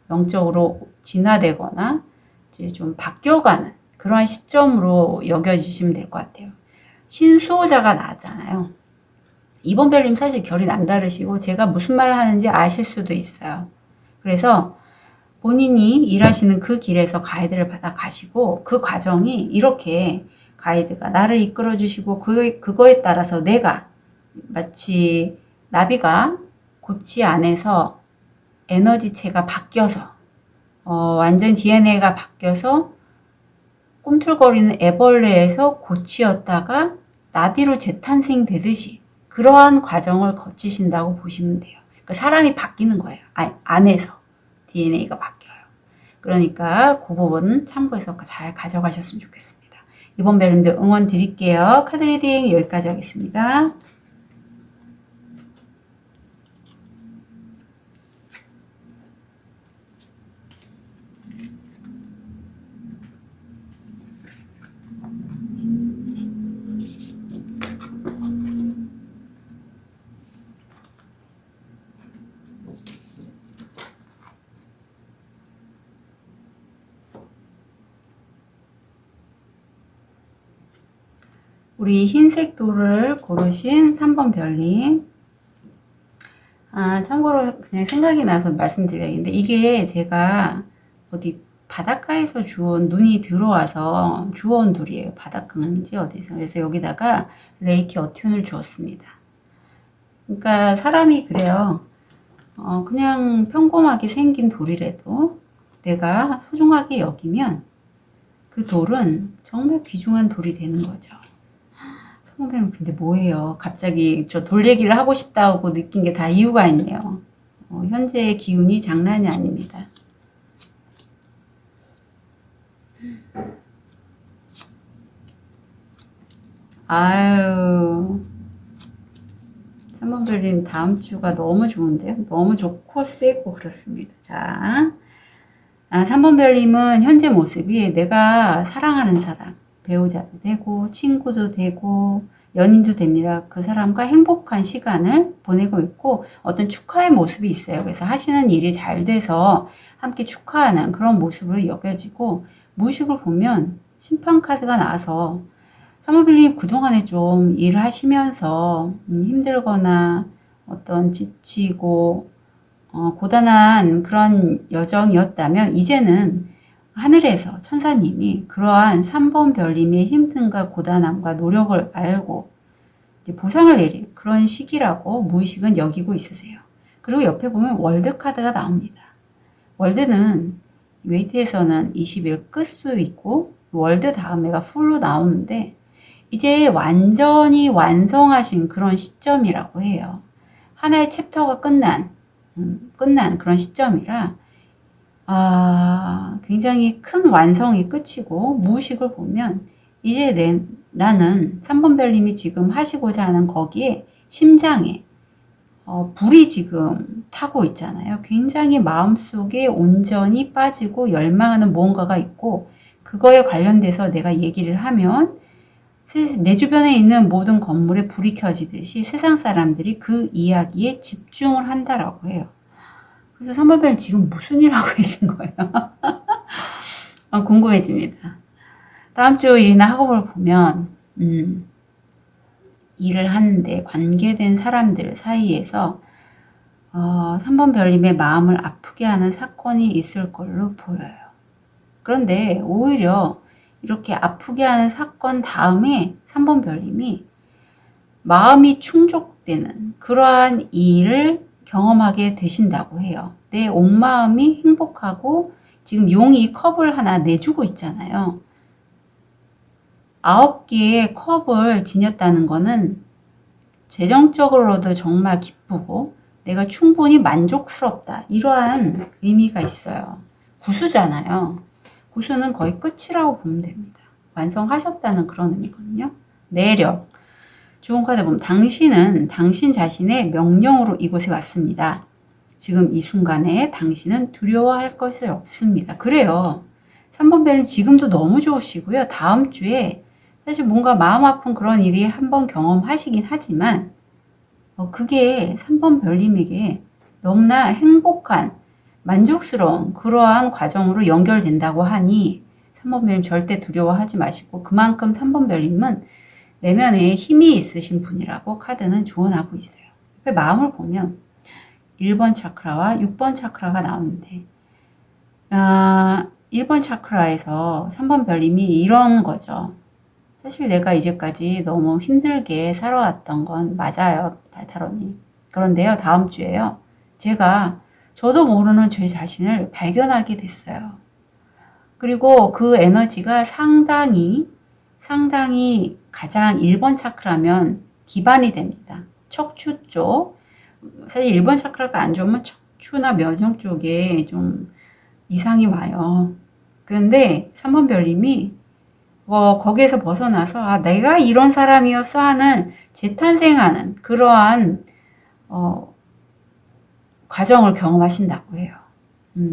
영적으로 진화되거나 이제 좀 바뀌어가는 그러한 시점으로 여겨지시면 될 것 같아요. 신수호자가 나왔잖아요. 이번 별님 사실 결이 남다르시고 제가 무슨 말을 하는지 아실 수도 있어요. 그래서 본인이 일하시는 그 길에서 가이드를 받아 가시고 그 과정이 이렇게 가이드가 나를 이끌어 주시고 그거에 따라서 내가 마치 나비가 고치 안에서 에너지체가 바뀌어서 완전 DNA가 바뀌어서 꿈틀거리는 애벌레에서 고치였다가 나비로 재탄생되듯이 그러한 과정을 거치신다고 보시면 돼요. 그러니까 사람이 바뀌는 거예요. 안에서 DNA가 바뀌어요. 그러니까 그 부분 참고해서 잘 가져가셨으면 좋겠습니다. 이번 별님들 응원 드릴게요. 카드 리딩 여기까지 하겠습니다. 우리 흰색 돌을 고르신 3번 별님. 참고로 그냥 생각이 나서 말씀드려야겠는데 이게 제가 어디 바닷가에서 주운 눈이 들어와서 주워온 돌이에요. 바닷가인지 어디서. 그래서 여기다가 레이키 어튠을 주었습니다. 그러니까 사람이 그래요. 그냥 평범하게 생긴 돌이라도 내가 소중하게 여기면 그 돌은 정말 귀중한 돌이 되는 거죠. 선배님 근데 뭐예요? 갑자기 저 돌 얘기를 하고 싶다고 느낀 게 다 이유가 있네요. 현재의 기운이 장난이 아닙니다. 아유 3번 별님 다음 주가 너무 좋은데요? 너무 좋고 세고 그렇습니다. 자, 3번 별님은 현재 모습이 내가 사랑하는 사람 배우자도 되고 친구도 되고 연인도 됩니다. 그 사람과 행복한 시간을 보내고 있고 어떤 축하의 모습이 있어요. 그래서 하시는 일이 잘 돼서 함께 축하하는 그런 모습으로 여겨지고 무의식을 보면 심판 카드가 나와서 사모빌님 그동안에 좀 일을 하시면서 힘들거나 어떤 지치고 고단한 그런 여정이었다면 이제는 하늘에서 천사님이 그러한 3번 별님의 힘듦과 고단함과 노력을 알고 이제 보상을 내릴 그런 시기라고 무의식은 여기고 있으세요. 그리고 옆에 보면 월드 카드가 나옵니다. 월드는 웨이트에서는 20일 끝수 있고 월드 다음에가 풀로 나오는데 이제 완전히 완성하신 그런 시점이라고 해요. 하나의 챕터가 끝난 그런 시점이라 굉장히 큰 완성이 끝이고 무의식을 보면 이제 나는 3번 별님이 지금 하시고자 하는 거기에 심장에 불이 지금 타고 있잖아요. 굉장히 마음속에 온전히 빠지고 열망하는 무언가가 있고 그거에 관련돼서 내가 얘기를 하면 내 주변에 있는 모든 건물에 불이 켜지듯이 세상 사람들이 그 이야기에 집중을 한다라고 해요. 그래서 3번 별님 지금 무슨 일 하고 계신 거예요? 궁금해집니다. 다음 주 일이나 학업을 보면 일을 하는데 관계된 사람들 사이에서 3번 별님의 마음을 아프게 하는 사건이 있을 걸로 보여요. 그런데 오히려 이렇게 아프게 하는 사건 다음에 3번 별님이 마음이 충족되는 그러한 일을 경험하게 되신다고 해요. 내 온 마음이 행복하고 지금 용이 컵을 하나 내주고 있잖아요. 9개의 컵을 지녔다는 거는 재정적으로도 정말 기쁘고 내가 충분히 만족스럽다. 이러한 의미가 있어요. 구수잖아요. 구수는 거의 끝이라고 보면 됩니다. 완성하셨다는 그런 의미거든요. 내력. 좋은 카드 보면 당신은 당신 자신의 명령으로 이곳에 왔습니다. 지금 이 순간에 당신은 두려워할 것이 없습니다. 그래요. 3번 별은 지금도 너무 좋으시고요. 다음 주에 사실 뭔가 마음 아픈 그런 일이 한번 경험하시긴 하지만 그게 3번 별님에게 너무나 행복한 만족스러운 그러한 과정으로 연결된다고 하니 3번 별님 절대 두려워하지 마시고 그만큼 3번 별님은 내면에 힘이 있으신 분이라고 카드는 조언하고 있어요. 마음을 보면 1번 차크라와 6번 차크라가 나오는데 1번 차크라에서 3번 별님이 이런 거죠. 사실 내가 이제까지 너무 힘들게 살아왔던 건 맞아요, 달타로님. 그런데요, 다음 주에요. 저도 모르는 제 자신을 발견하게 됐어요. 그리고 그 에너지가 상당히 가장 1번 차크라면 기반이 됩니다. 척추 쪽. 사실 1번 차크라가 안 좋으면 척추나 면역 쪽에 좀 이상이 와요. 그런데 3번 별님이 거기에서 벗어나서 내가 이런 사람이었어 하는 재탄생하는 그러한 과정을 경험하신다고 해요.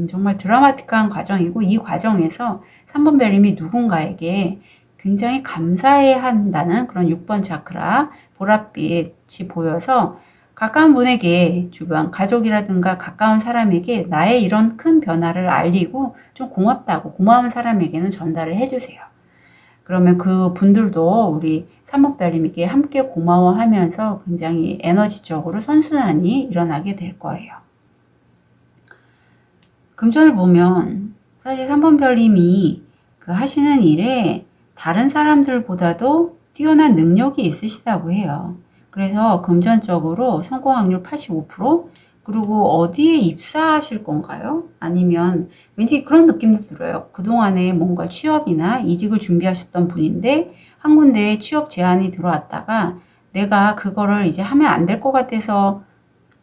정말 드라마틱한 과정이고 이 과정에서 3번 별님이 누군가에게 굉장히 감사해야 한다는 그런 6번 차크라 보랏빛이 보여서 가까운 분에게 주변 가족이라든가 가까운 사람에게 나의 이런 큰 변화를 알리고 좀 고맙다고 고마운 사람에게는 전달을 해주세요. 그러면 그 분들도 우리 3번 별님에게 함께 고마워하면서 굉장히 에너지적으로 선순환이 일어나게 될 거예요. 금전을 보면 사실 3번 별님이 그 하시는 일에 다른 사람들보다도 뛰어난 능력이 있으시다고 해요. 그래서 금전적으로 성공 확률 85%, 그리고 어디에 입사하실 건가요? 아니면 왠지 그런 느낌도 들어요. 그동안에 뭔가 취업이나 이직을 준비하셨던 분인데 한 군데에 취업 제안이 들어왔다가 내가 그거를 이제 하면 안 될 것 같아서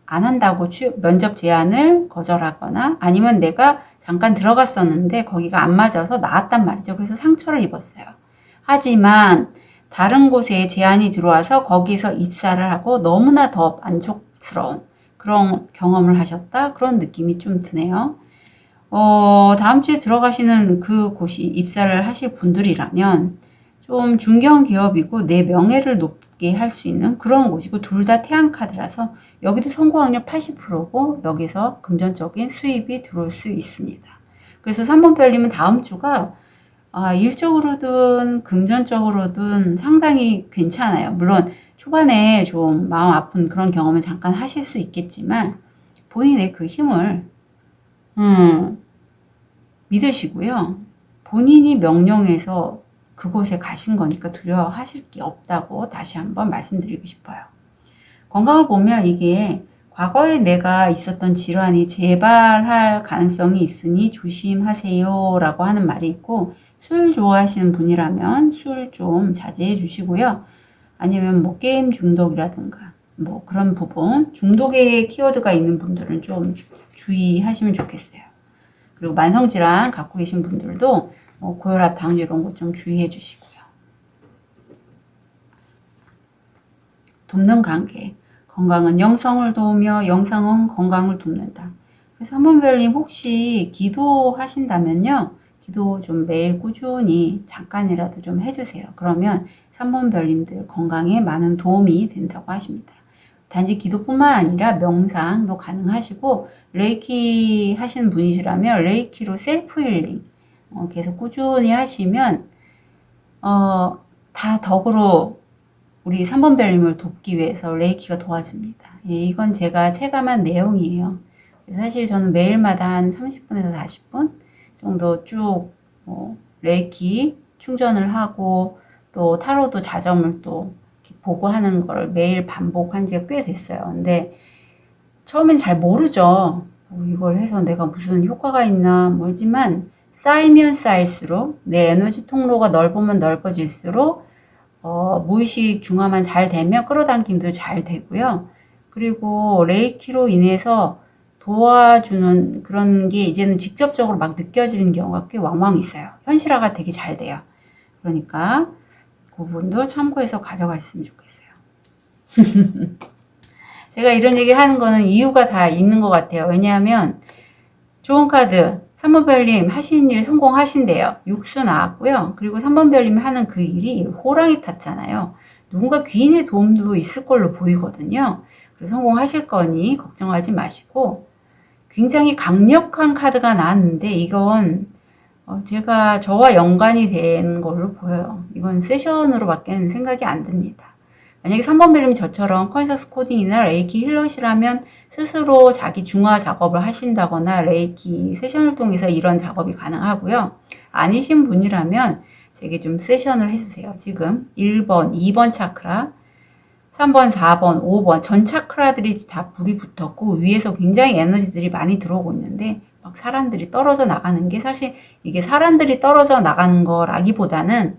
안 한다고 면접 제안을 거절하거나 아니면 내가 잠깐 들어갔었는데 거기가 안 맞아서 나왔단 말이죠. 그래서 상처를 입었어요. 하지만 다른 곳에 제안이 들어와서 거기서 입사를 하고 너무나 더 만족스러운 그런 경험을 하셨다. 그런 느낌이 좀 드네요. 다음 주에 들어가시는 그 곳이 입사를 하실 분들이라면 좀 중견 기업이고 내 명예를 높게 할 수 있는 그런 곳이고 둘 다 태양 카드라서 여기도 성공 확률 80%고 여기서 금전적인 수입이 들어올 수 있습니다. 그래서 3번 별님은 다음 주가 일적으로든 금전적으로든 상당히 괜찮아요. 물론 초반에 좀 마음 아픈 그런 경험은 잠깐 하실 수 있겠지만 본인의 그 힘을 믿으시고요. 본인이 명령해서 그곳에 가신 거니까 두려워하실 게 없다고 다시 한번 말씀드리고 싶어요. 건강을 보면 이게 과거에 내가 있었던 질환이 재발할 가능성이 있으니 조심하세요 라고 하는 말이 있고, 술 좋아하시는 분이라면 술 좀 자제해 주시고요. 아니면 뭐 게임 중독이라든가 뭐 그런 부분, 중독의 키워드가 있는 분들은 좀 주의하시면 좋겠어요. 그리고 만성질환 갖고 계신 분들도 고혈압, 당뇨 이런 거 좀 주의해 주시고요. 돕는 관계. 건강은 영성을 도우며 영성은 건강을 돕는다. 그래서 한번별님 혹시 기도하신다면요. 기도 좀 매일 꾸준히 잠깐이라도 좀 해주세요. 그러면 3번별님들 건강에 많은 도움이 된다고 하십니다. 단지 기도뿐만 아니라 명상도 가능하시고, 레이키 하시는 분이시라면 레이키로 셀프 힐링 계속 꾸준히 하시면 다 덕으로 우리 3번별님을 돕기 위해서 레이키가 도와줍니다. 예, 이건 제가 체감한 내용이에요. 사실 저는 매일마다 한 30분에서 40분 정도 쭉 레이키 충전을 하고, 또 타로도 자점을 또 보고 하는 걸 매일 반복한 지가 꽤 됐어요. 근데 처음엔 잘 모르죠. 이걸 해서 내가 무슨 효과가 있나 모르지만, 쌓이면 쌓일수록 내 에너지 통로가 넓으면 넓어질수록 무의식 중화만 잘 되면 끌어당김도 잘 되고요. 그리고 레이키로 인해서 도와주는 그런 게 이제는 직접적으로 막 느껴지는 경우가 꽤 왕왕 있어요. 현실화가 되게 잘 돼요. 그러니까 그 부분도 참고해서 가져가셨으면 좋겠어요. 제가 이런 얘기를 하는 거는 이유가 다 있는 것 같아요. 왜냐하면 좋은 카드 3번별님 하시는 일 성공하신대요. 육수 나왔고요. 그리고 3번별님이 하는 그 일이 호랑이 탔잖아요. 누군가 귀인의 도움도 있을 걸로 보이거든요. 그래서 성공하실 거니 걱정하지 마시고, 굉장히 강력한 카드가 나왔는데 이건 제가 저와 연관이 된 걸로 보여요. 이건 세션으로밖에 생각이 안 듭니다. 만약에 3번별님이 저처럼 컨셔스 코딩이나 레이키 힐러시라면 스스로 자기 중화 작업을 하신다거나 레이키 세션을 통해서 이런 작업이 가능하고요. 아니신 분이라면 제게 좀 세션을 해주세요. 지금 1번, 2번 차크라, 3번, 4번, 5번 전 차크라들이 다 불이 붙었고 위에서 굉장히 에너지들이 많이 들어오고 있는데 막 사람들이 떨어져 나가는 게, 사실 이게 사람들이 떨어져 나가는 거라기보다는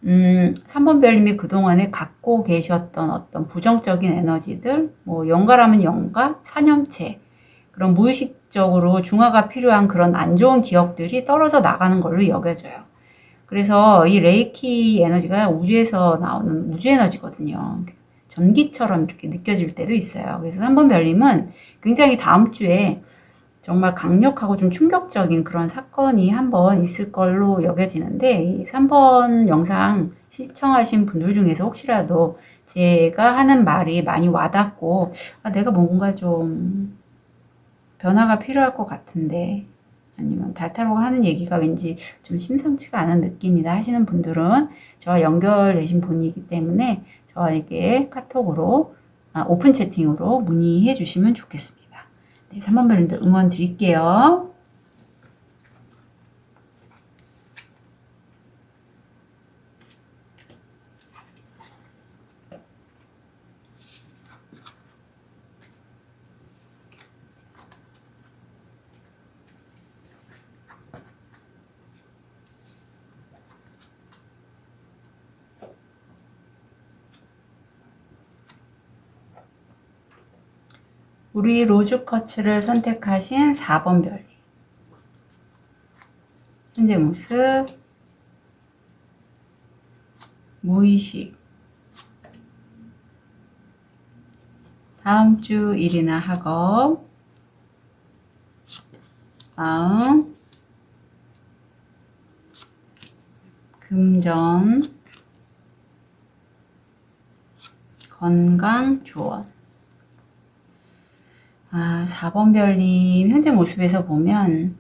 3번별님이 그동안에 갖고 계셨던 어떤 부정적인 에너지들, 뭐 연가라면 연가, 사념체, 그런 무의식적으로 중화가 필요한 그런 안 좋은 기억들이 떨어져 나가는 걸로 여겨져요. 그래서 이 레이키 에너지가 우주에서 나오는 우주 에너지거든요. 전기처럼 이렇게 느껴질 때도 있어요. 그래서 3번별님은 굉장히 다음 주에 정말 강력하고 좀 충격적인 그런 사건이 한번 있을 걸로 여겨지는데, 이 3번 영상 시청하신 분들 중에서 혹시라도 제가 하는 말이 많이 와닿고 내가 뭔가 좀 변화가 필요할 것 같은데, 아니면 달타로가 하는 얘기가 왠지 좀 심상치가 않은 느낌이다 하시는 분들은 저와 연결되신 분이기 때문에 저에게 카톡으로 오픈 채팅으로 문의해 주시면 좋겠습니다. 네, 3번별님들 응원 드릴게요. 우리 로즈커츠를 선택하신 4번 별님. 현재 모습, 무의식, 다음 주 일이나 학업, 마음, 금전, 건강, 조언. 4번 별님 현재 모습에서 보면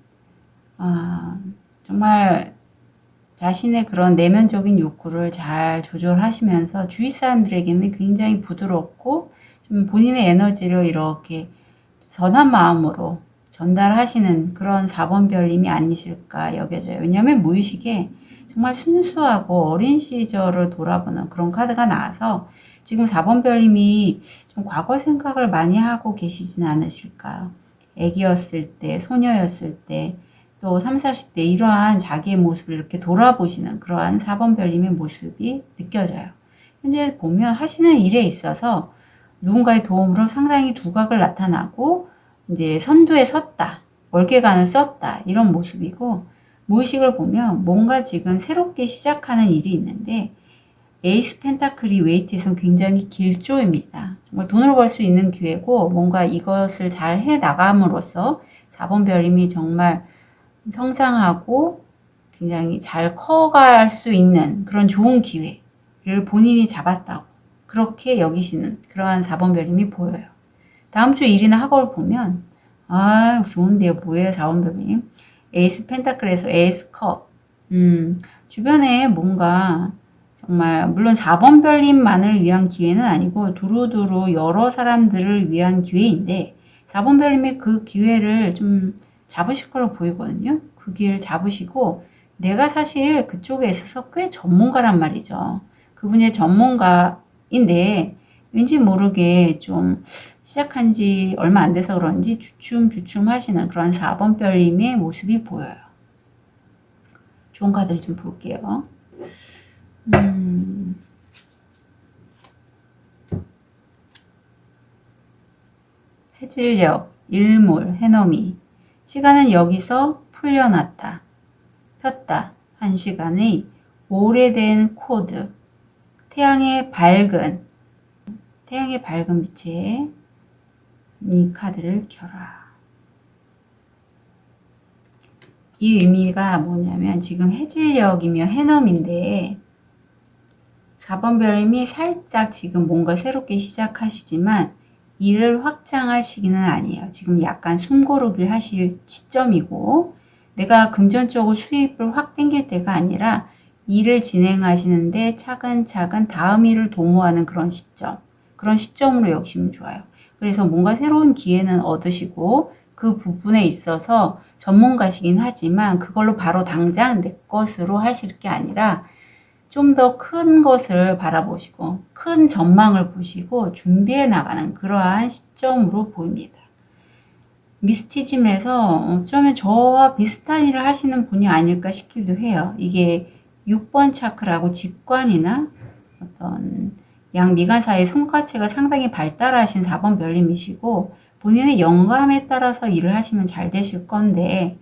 정말 자신의 그런 내면적인 욕구를 잘 조절하시면서 주위 사람들에게는 굉장히 부드럽고 좀 본인의 에너지를 이렇게 선한 마음으로 전달하시는 그런 4번 별님이 아니실까 여겨져요. 왜냐하면 무의식에 정말 순수하고 어린 시절을 돌아보는 그런 카드가 나와서 지금 4번 별님이 좀 과거 생각을 많이 하고 계시진 않으실까요? 애기였을 때, 소녀였을 때, 또 3, 40대 이러한 자기의 모습을 이렇게 돌아보시는 그러한 4번 별님의 모습이 느껴져요. 현재 보면 하시는 일에 있어서 누군가의 도움으로 상당히 두각을 나타나고 이제 선두에 섰다, 월계관을 썼다 이런 모습이고, 무의식을 보면 뭔가 지금 새롭게 시작하는 일이 있는데 에이스 펜타클이 웨이트에서는 굉장히 길조입니다. 정말 돈을 벌 수 있는 기회고 뭔가 이것을 잘 해나감으로써 4번 별님이 정말 성장하고 굉장히 잘 커갈 수 있는 그런 좋은 기회를 본인이 잡았다고 그렇게 여기시는 그러한 4번 별님이 보여요. 다음 주 일이나 학업을 보면 아 좋은데요. 뭐예요 4번 별님? 에이스 펜타클에서 에이스 컵. 주변에 뭔가 정말 물론 4번 별님만을 위한 기회는 아니고 두루두루 여러 사람들을 위한 기회인데 4번 별님이 그 기회를 좀 잡으실 걸로 보이거든요. 그 기회를 잡으시고 내가 사실 그쪽에 있어서 꽤 전문가란 말이죠. 그분이 전문가인데 왠지 모르게 좀 시작한 지 얼마 안 돼서 그런지 주춤주춤 하시는 그런 4번 별님의 모습이 보여요. 좋은 카드를 좀 볼게요. 해질녘, 일몰, 해넘이. 시간은 여기서 풀려났다, 폈다 한 시간의 오래된 코드. 태양의 밝은 빛에 이 카드를 켜라. 이 의미가 뭐냐면 지금 해질녘이며 해넘인데 4번 별님이 살짝 지금 뭔가 새롭게 시작하시지만 일을 확장할 시기는 아니에요. 지금 약간 숨고르기 하실 시점이고 내가 금전적으로 수입을 확 당길 때가 아니라 일을 진행하시는데 차근차근 다음 일을 도모하는 그런 시점. 그런 시점으로 여기시면 좋아요. 그래서 뭔가 새로운 기회는 얻으시고 그 부분에 있어서 전문가시긴 하지만 그걸로 바로 당장 내 것으로 하실 게 아니라 좀 더 큰 것을 바라보시고 큰 전망을 보시고 준비해 나가는 그러한 시점으로 보입니다. 미스티즘에서 어쩌면 저와 비슷한 일을 하시는 분이 아닐까 싶기도 해요. 이게 6번 차크라고 직관이나 어떤 양미간 사이의 손가체가 상당히 발달하신 4번 별님이시고 본인의 영감에 따라서 일을 하시면 잘 되실 건데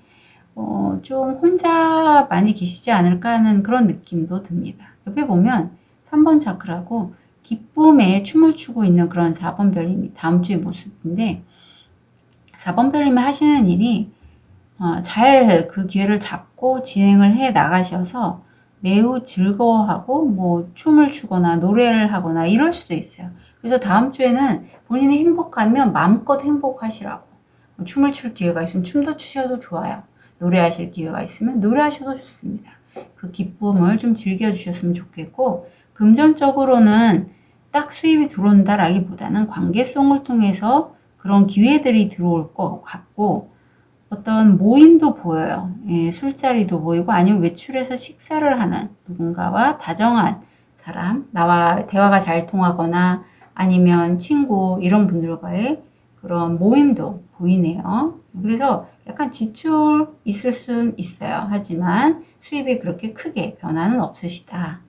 좀 혼자 많이 계시지 않을까 하는 그런 느낌도 듭니다. 옆에 보면 3번 차크라고 기쁨에 춤을 추고 있는 그런 4번 별님이 다음 주의 모습인데 4번 별님이 하시는 일이 잘 그 기회를 잡고 진행을 해 나가셔서 매우 즐거워하고 뭐 춤을 추거나 노래를 하거나 이럴 수도 있어요. 그래서 다음 주에는 본인이 행복하면 마음껏 행복하시라고. 춤을 출 기회가 있으면 춤도 추셔도 좋아요. 노래하실 기회가 있으면 노래하셔도 좋습니다. 그 기쁨을 좀 즐겨주셨으면 좋겠고 금전적으로는 딱 수입이 들어온다라기보다는 관계성을 통해서 그런 기회들이 들어올 것 같고 어떤 모임도 보여요. 예, 술자리도 보이고 아니면 외출해서 식사를 하는 누군가와 다정한 사람, 나와 대화가 잘 통하거나 아니면 친구 이런 분들과의 그런 모임도 보이네요. 그래서 약간 지출 있을 순 있어요. 하지만 수입이 그렇게 크게 변화는 없으시다.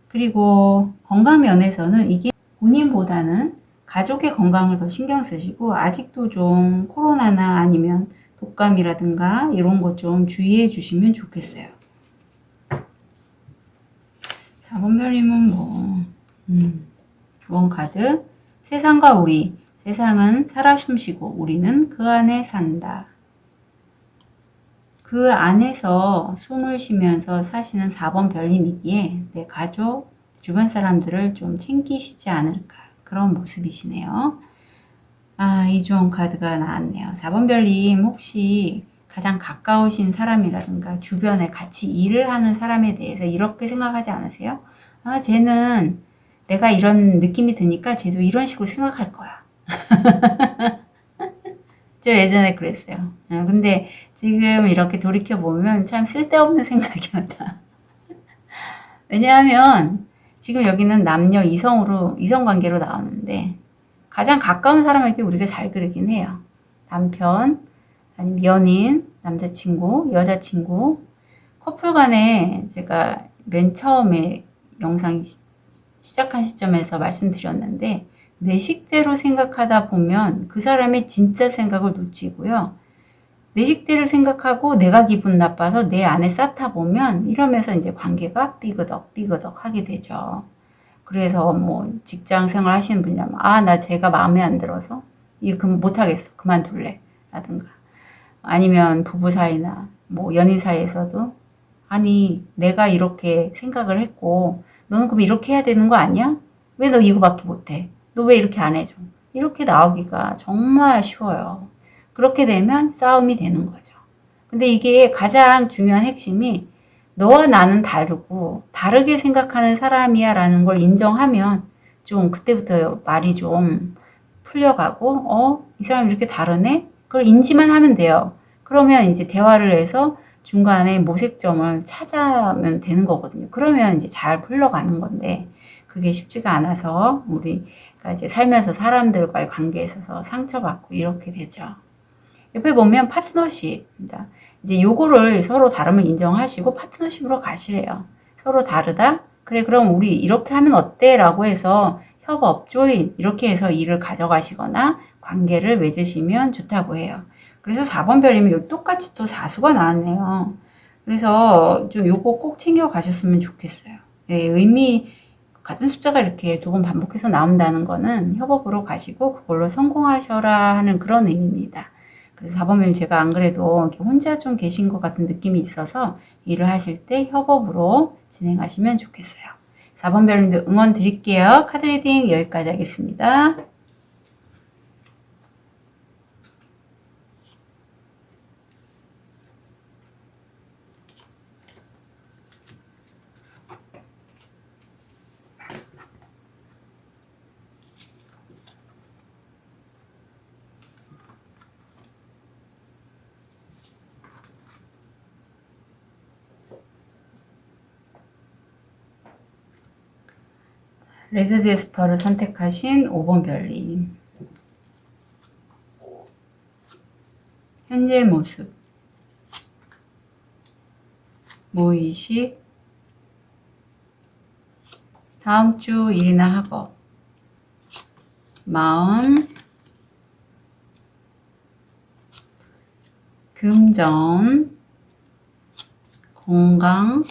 그리고 건강 면에서는 이게 본인보다는 가족의 건강을 더 신경 쓰시고 아직도 좀 코로나나 아니면 독감이라든가 이런 것 좀 주의해 주시면 좋겠어요. 4번 별님은 좋은 카드. 세상과 우리. 세상은 살아 숨쉬고 우리는 그 안에 산다. 그 안에서 숨을 쉬면서 사시는 4번 별님이기에 내 가족, 주변 사람들을 좀 챙기시지 않을까 그런 모습이시네요. 이 좋은 카드가 나왔네요. 4번 별님 혹시 가장 가까우신 사람이라든가 주변에 같이 일을 하는 사람에 대해서 이렇게 생각하지 않으세요? 쟤는 내가 이런 느낌이 드니까 쟤도 이런 식으로 생각할 거야. 저 예전에 그랬어요. 근데 지금 이렇게 돌이켜보면 참 쓸데없는 생각이었다. 왜냐하면 지금 여기는 남녀 이성관계로 나오는데 가장 가까운 사람에게 우리가 잘 그리긴 해요. 남편, 아니면 연인, 남자친구, 여자친구, 커플 간에 제가 맨 처음에 영상 시작한 시점에서 말씀드렸는데 내 식대로 생각하다 보면 그 사람의 진짜 생각을 놓치고요. 내 식대로 생각하고 내가 기분 나빠서 내 안에 쌓다 보면 이러면서 이제 관계가 삐그덕 하게 되죠. 그래서 뭐 직장 생활 하시는 분이라면 나 제가 마음에 안 들어서 이렇게 못하겠어. 그만둘래. 라든가 아니면 부부 사이나 뭐 연인 사이에서도 아니 내가 이렇게 생각을 했고 너는 그럼 이렇게 해야 되는 거 아니야? 왜 너 이거밖에 못해? 너 왜 이렇게 안 해줘? 이렇게 나오기가 정말 쉬워요. 그렇게 되면 싸움이 되는 거죠. 근데 이게 가장 중요한 핵심이 너와 나는 다르고 다르게 생각하는 사람이야 라는 걸 인정하면 좀 그때부터 말이 좀 풀려가고 이 사람 이렇게 다르네? 그걸 인지만 하면 돼요. 그러면 이제 대화를 해서 중간에 모색점을 찾아면 되는 거거든요. 그러면 이제 잘 풀려가는 건데 그게 쉽지가 않아서 우리가 이제 살면서 사람들과의 관계에 있어서 상처받고 이렇게 되죠. 옆에 보면 파트너십입니다. 이제 요거를 서로 다름을 인정하시고 파트너십으로 가시래요. 서로 다르다? 그래, 그럼 우리 이렇게 하면 어때? 라고 해서 협업, 조인 이렇게 해서 일을 가져가시거나 관계를 맺으시면 좋다고 해요. 그래서 4번 별이면 여기 똑같이 또 사수가 나왔네요. 그래서 좀 요거 꼭 챙겨 가셨으면 좋겠어요. 네, 의미 같은 숫자가 이렇게 두 번 반복해서 나온다는 거는 협업으로 가시고 그걸로 성공하셔라 하는 그런 의미입니다. 그래서 4번 별님 제가 안 그래도 이렇게 혼자 좀 계신 것 같은 느낌이 있어서 일을 하실 때 협업으로 진행하시면 좋겠어요. 4번 별님도 응원 드릴게요. 카드 리딩 여기까지 하겠습니다. 레드 제스퍼를 선택하신 5번 별님. 현재 모습, 무의식, 다음 주 일이나 학업, 마음, 금전, 건강.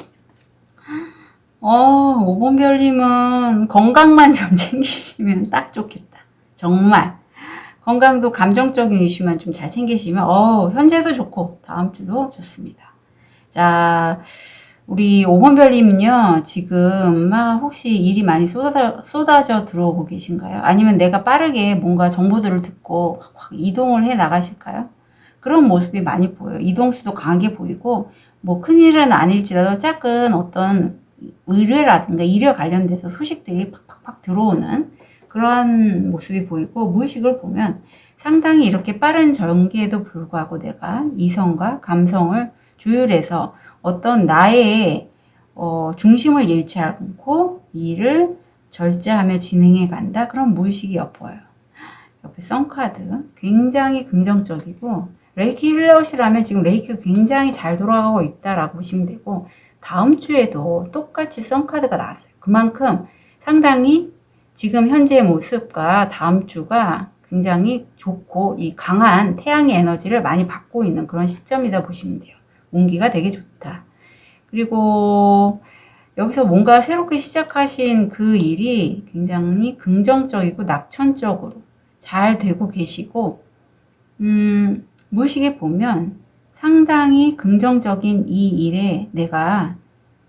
5번 별님은 건강만 좀 챙기시면 딱 좋겠다. 정말. 건강도 감정적인 이슈만 좀 잘 챙기시면, 현재도 좋고, 다음 주도 좋습니다. 자, 우리 5번 별님은요, 지금 막 혹시 일이 많이 쏟아져 들어오고 계신가요? 아니면 내가 빠르게 뭔가 정보들을 듣고 확 이동을 해 나가실까요? 그런 모습이 많이 보여요. 이동수도 강하게 보이고, 뭐 큰일은 아닐지라도 작은 어떤 의뢰라든가 일에 관련돼서 소식들이 팍팍팍 들어오는 그런 모습이 보이고, 무의식을 보면 상당히 이렇게 빠른 전개에도 불구하고 내가 이성과 감성을 조율해서 어떤 나의 중심을 잃지 않고 일을 절제하며 진행해 간다. 그런 무의식이 엿보여요. 옆에 썬카드 굉장히 긍정적이고, 레이키 힐러시라면 지금 레이키가 굉장히 잘 돌아가고 있다라고 보시면 되고, 다음 주에도 똑같이 썬카드가 나왔어요. 그만큼 상당히 지금 현재의 모습과 다음 주가 굉장히 좋고 이 강한 태양의 에너지를 많이 받고 있는 그런 시점이다 보시면 돼요. 운기가 되게 좋다. 그리고 여기서 뭔가 새롭게 시작하신 그 일이 굉장히 긍정적이고 낙천적으로 잘 되고 계시고, 무의식에 보면 상당히 긍정적인 이 일에 내가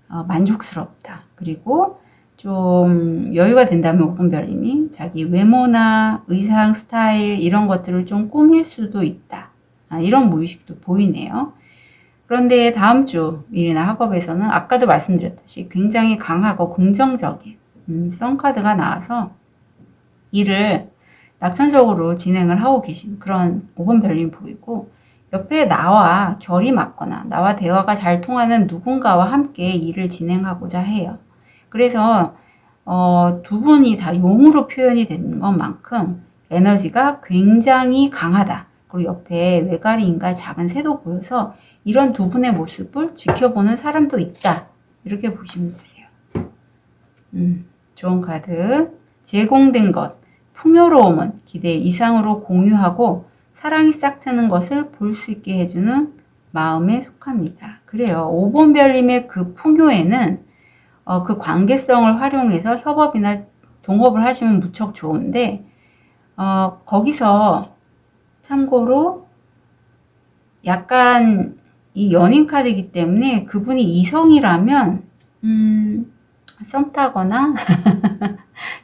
만족스럽다. 그리고 좀 여유가 된다면 5번 별님이 자기 외모나 의상, 스타일 이런 것들을 좀 꾸밀 수도 있다. 이런 무의식도 보이네요. 그런데 다음 주 일이나 학업에서는 아까도 말씀드렸듯이 굉장히 강하고 긍정적인 썬카드가 나와서 일을 낙천적으로 진행을 하고 계신 그런 5번 별님이 보이고, 옆에 나와 결이 맞거나 나와 대화가 잘 통하는 누군가와 함께 일을 진행하고자 해요. 그래서 두 분이 다 용으로 표현이 되는 것만큼 에너지가 굉장히 강하다. 그리고 옆에 외가리인가 작은 새도 보여서 이런 두 분의 모습을 지켜보는 사람도 있다. 이렇게 보시면 되세요. 좋은 카드. 제공된 것, 풍요로움은 기대 이상으로 공유하고 사랑이 싹트는 것을 볼 수 있게 해주는 마음에 속합니다. 그래요. 5번 별님의 그 풍요에는 그 관계성을 활용해서 협업이나 동업을 하시면 무척 좋은데, 거기서 참고로 약간 이 연인 카드이기 때문에 그분이 이성이라면 썸 타거나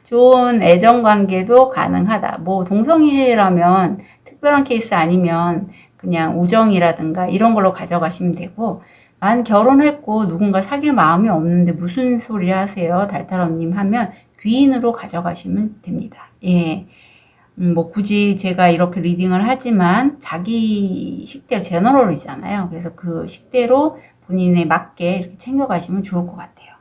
좋은 애정 관계도 가능하다. 뭐 동성이라면 특별한 케이스 아니면 그냥 우정이라든가 이런 걸로 가져가시면 되고, 난 결혼했고 누군가 사귈 마음이 없는데 무슨 소리 하세요 달타로님 하면 귀인으로 가져가시면 됩니다. 예. 뭐 굳이 제가 이렇게 리딩을 하지만 자기 식대로 제너럴이잖아요. 그래서 그 식대로 본인에 맞게 이렇게 챙겨가시면 좋을 것 같아요.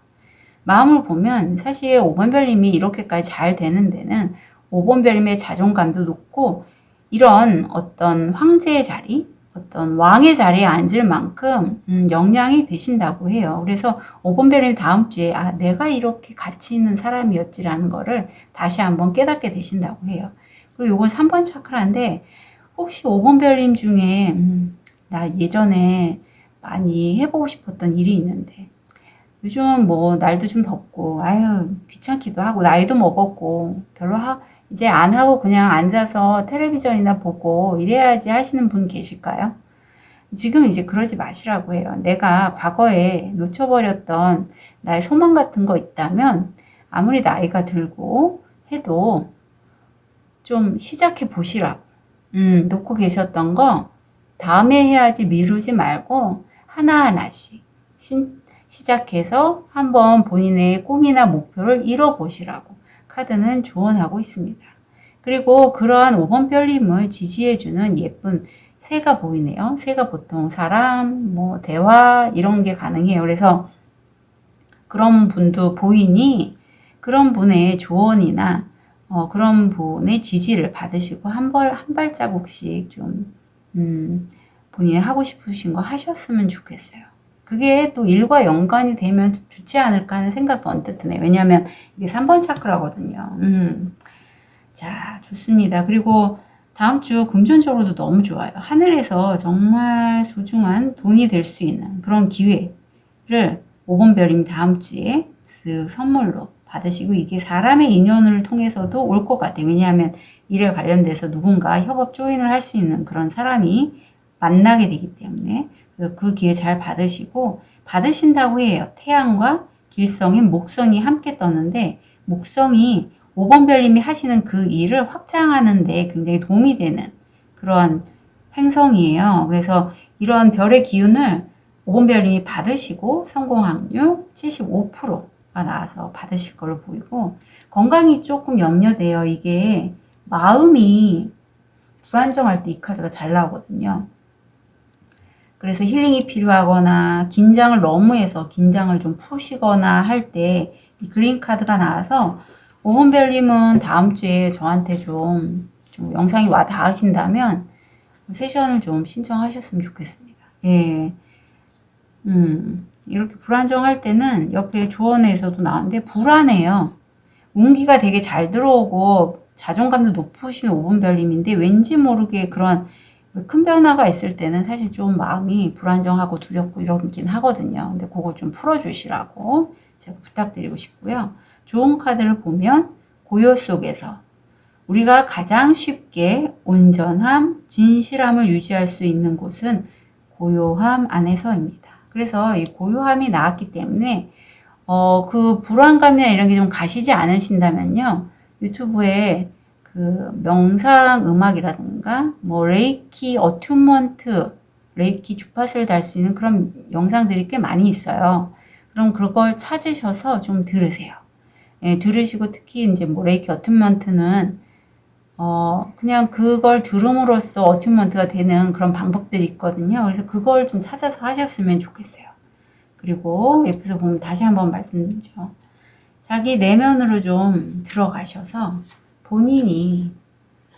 마음을 보면 사실 5번 별님이 이렇게까지 잘 되는 데는 5번 별님의 자존감도 높고 이런 어떤 황제의 자리, 어떤 왕의 자리에 앉을 만큼 역량이 되신다고 해요. 그래서 5번 별님 다음 주에 내가 이렇게 가치 있는 사람이었지라는 거를 다시 한번 깨닫게 되신다고 해요. 그리고 이건 3번 차크라인데 혹시 5번 별님 중에 나 예전에 많이 해보고 싶었던 일이 있는데 요즘 뭐 날도 좀 덥고 아유 귀찮기도 하고 나이도 먹었고 별로 이제 안 하고 그냥 앉아서 텔레비전이나 보고 이래야지 하시는 분 계실까요? 지금 이제 그러지 마시라고 해요. 내가 과거에 놓쳐버렸던 나의 소망 같은 거 있다면 아무리 나이가 들고 해도 좀 시작해 보시라고. 놓고 계셨던 거 다음에 해야지 미루지 말고 하나하나씩 시작해서 한번 본인의 꿈이나 목표를 이뤄보시라고 카드는 조언하고 있습니다. 그리고 그러한 5번 별님을 지지해주는 예쁜 새가 보이네요. 새가 보통 사람, 뭐 대화 이런 게 가능해요. 그래서 그런 분도 보이니 그런 분의 조언이나 그런 분의 지지를 받으시고 한 발자국씩 좀 본인이 하고 싶으신 거 하셨으면 좋겠어요. 그게 또 일과 연관이 되면 좋지 않을까 하는 생각도 언뜻 드네요. 왜냐하면 이게 3번 차크라거든요. 자, 좋습니다. 그리고 다음 주 금전적으로도 너무 좋아요. 하늘에서 정말 소중한 돈이 될 수 있는 그런 기회를 5번 별님 다음 주에 쓱 선물로 받으시고 이게 사람의 인연을 통해서도 올 것 같아요. 왜냐하면 일에 관련돼서 누군가 협업 조인을 할 수 있는 그런 사람이 만나게 되기 때문에 그 기회 잘 받으시고 받으신다고 해요. 태양과 길성인 목성이 함께 떴는데 목성이 5번 별님이 하시는 그 일을 확장하는 데 굉장히 도움이 되는 그런 행성이에요. 그래서 이런 별의 기운을 5번 별님이 받으시고 성공 확률 75%가 나와서 받으실 걸로 보이고 건강이 조금 염려돼요. 이게 마음이 불안정할 때 이 카드가 잘 나오거든요. 그래서 힐링이 필요하거나 긴장을 너무 해서 긴장을 좀 푸시거나 할 때 이 그린 카드가 나와서 5번 별님은 다음 주에 저한테 좀 영상이 와 닿으신다면 세션을 좀 신청하셨으면 좋겠습니다. 예. 이렇게 불안정할 때는 옆에 조언에서도 나오는데 불안해요. 운기가 되게 잘 들어오고 자존감도 높으신 5번 별님인데 왠지 모르게 그런 큰 변화가 있을 때는 사실 좀 마음이 불안정하고 두렵고 이러긴 하거든요. 근데 그거 좀 풀어주시라고 제가 부탁드리고 싶고요. 좋은 카드를 보면 고요 속에서 우리가 가장 쉽게 온전함, 진실함을 유지할 수 있는 곳은 고요함 안에서입니다. 그래서 이 고요함이 나왔기 때문에 그 불안감이나 이런 게 좀 가시지 않으신다면요. 유튜브에 그 명상 음악이라든가 뭐 레이키 어튜먼트, 레이키 주파수를 달 수 있는 그런 영상들이 꽤 많이 있어요. 그럼 그걸 찾으셔서 좀 들으세요. 예, 들으시고 특히 이제 뭐 레이키 어튜먼트는 그냥 그걸 들음으로써 어튜먼트가 되는 그런 방법들이 있거든요. 그래서 그걸 좀 찾아서 하셨으면 좋겠어요. 그리고 옆에서 보면 다시 한번 말씀드리죠. 자기 내면으로 좀 들어가셔서 본인이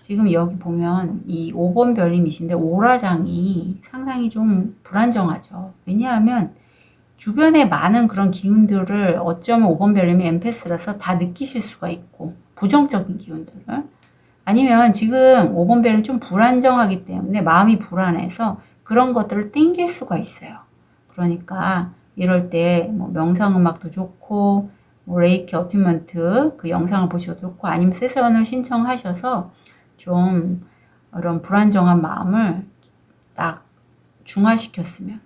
지금 여기 보면 이 5번 별님이신데 오라장이 상당히 좀 불안정하죠. 왜냐하면 주변에 많은 그런 기운들을 어쩌면 5번 별님이 엠패스라서 다 느끼실 수가 있고 부정적인 기운들을 아니면 지금 5번 별은 좀 불안정하기 때문에 마음이 불안해서 그런 것들을 땡길 수가 있어요. 그러니까 이럴 때 뭐 명상음악도 좋고 뭐 레이키 어튜먼트 그 영상을 보셔도 좋고 아니면 세션을 신청하셔서 좀 이런 불안정한 마음을 딱 중화시켰으면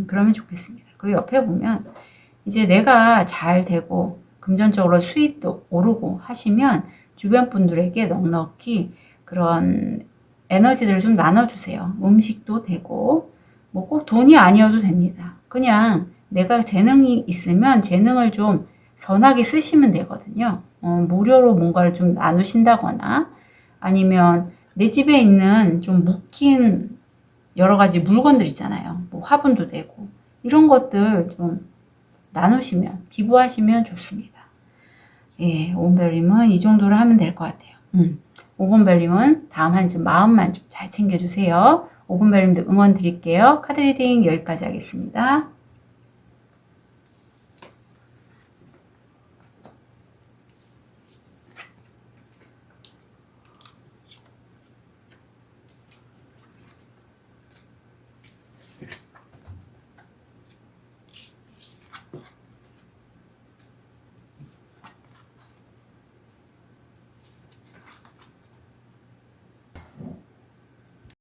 그러면 좋겠습니다. 그리고 옆에 보면 이제 내가 잘 되고 금전적으로 수입도 오르고 하시면 주변 분들에게 넉넉히 그런 에너지들을 좀 나눠주세요. 음식도 되고 뭐 꼭 돈이 아니어도 됩니다. 그냥 내가 재능이 있으면 재능을 좀 선하게 쓰시면 되거든요. 무료로 뭔가를 좀 나누신다거나 아니면 내 집에 있는 좀 묵힌 여러 가지 물건들 있잖아요. 뭐 화분도 되고 이런 것들 좀 나누시면 기부하시면 좋습니다. 예, 오번별님은 이 정도로 하면 될 것 같아요. 5번별님은 다음 한 주 마음만 좀 잘 챙겨주세요. 5번별님도 응원 드릴게요. 카드 리딩 여기까지 하겠습니다.